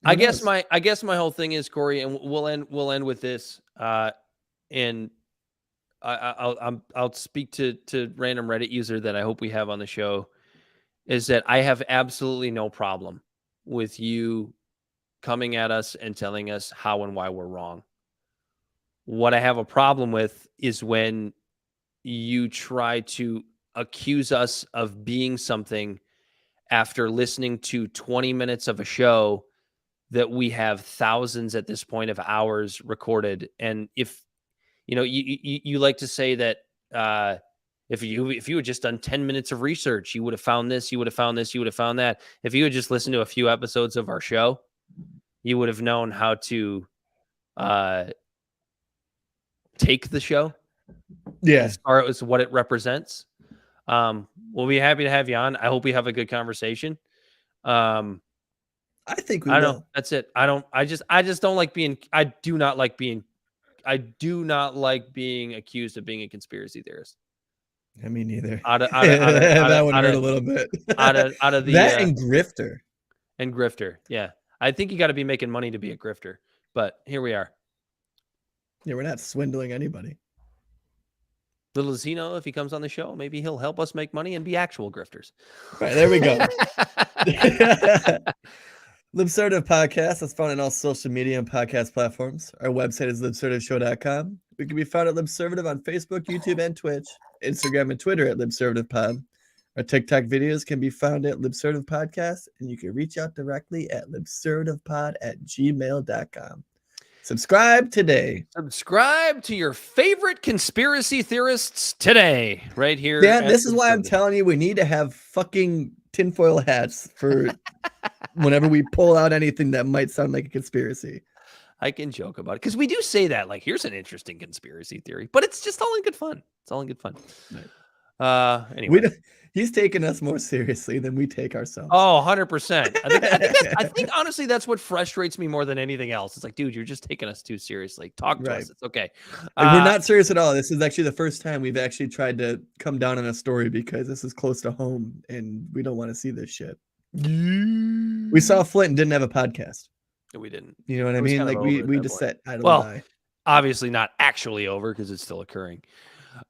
I guess my whole thing is, Corey, and we'll end with this. And I'll speak to random Reddit user that I hope we have on the show, is that I have absolutely no problem with you coming at us and telling us how and why we're wrong. What I have a problem with is when you try to accuse us of being something after listening to 20 minutes of a show that we have thousands at this point of hours recorded. And if you like to say that if you had just done 10 minutes of research, you would have found this, you would have found this, you would have found that. If you had just listened to a few episodes of our show, you would have known how to take the show. Yeah. As far as what it represents. We'll be happy to have you on. I hope we have a good conversation. I think we I will. don't know. That's it. I just don't like being, I do not like being accused of being a conspiracy theorist. I mean, neither. That one hurt a little bit. out of the that and grifter. And grifter. Yeah. I think you got to be making money to be a grifter, but here we are. Yeah, we're not swindling anybody. Little does he know, if he comes on the show, maybe he'll help us make money and be actual grifters. Right, there we go. Libservative Podcast is found on all social media and podcast platforms. Our website is libservativeshow.com. We can be found at Libservative on Facebook, YouTube, and Twitch, Instagram and Twitter at LibservativePod. Our TikTok videos can be found at Libservative Podcast, and you can reach out directly at libservativepod@gmail.com. Subscribe today. Subscribe to your favorite conspiracy theorists today, right here. Dan, at this is why I'm Libservative. telling you we need to have fucking tinfoil hats for whenever we pull out anything that might sound like a conspiracy. I can joke about it because we do say that, like, here's an interesting conspiracy theory, but it's just all in good fun. It's all in good fun. Anyway. He's taking us more seriously than we take ourselves. Oh, 100%. I think honestly, that's what frustrates me more than anything else. It's like, dude, you're just taking us too seriously. Talk to us. It's okay. And we're not serious at all. This is actually the first time we've actually tried to come down on a story because this is close to home and we don't want to see this shit. We saw Flint and didn't have a podcast. We didn't. You know what I It was mean? kind of Like over at we that just point. said, I don't Well, know. obviously not actually over because it's still occurring.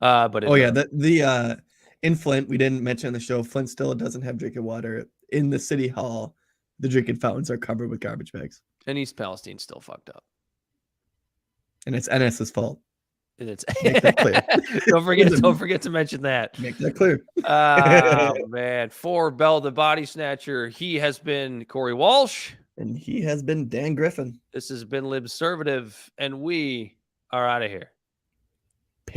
But The in Flint, we didn't mention on the show, Flint still doesn't have drinking water. In the city hall, the drinking fountains are covered with garbage bags. and East Palestine's still fucked up. And it's NS's fault. And it's Make that clear. don't forget to mention that. Make that clear. Oh man. For Bell the Body Snatcher, he has been Corey Walsh. And he has been Dan Griffin. This has been Libservative, and we are out of here.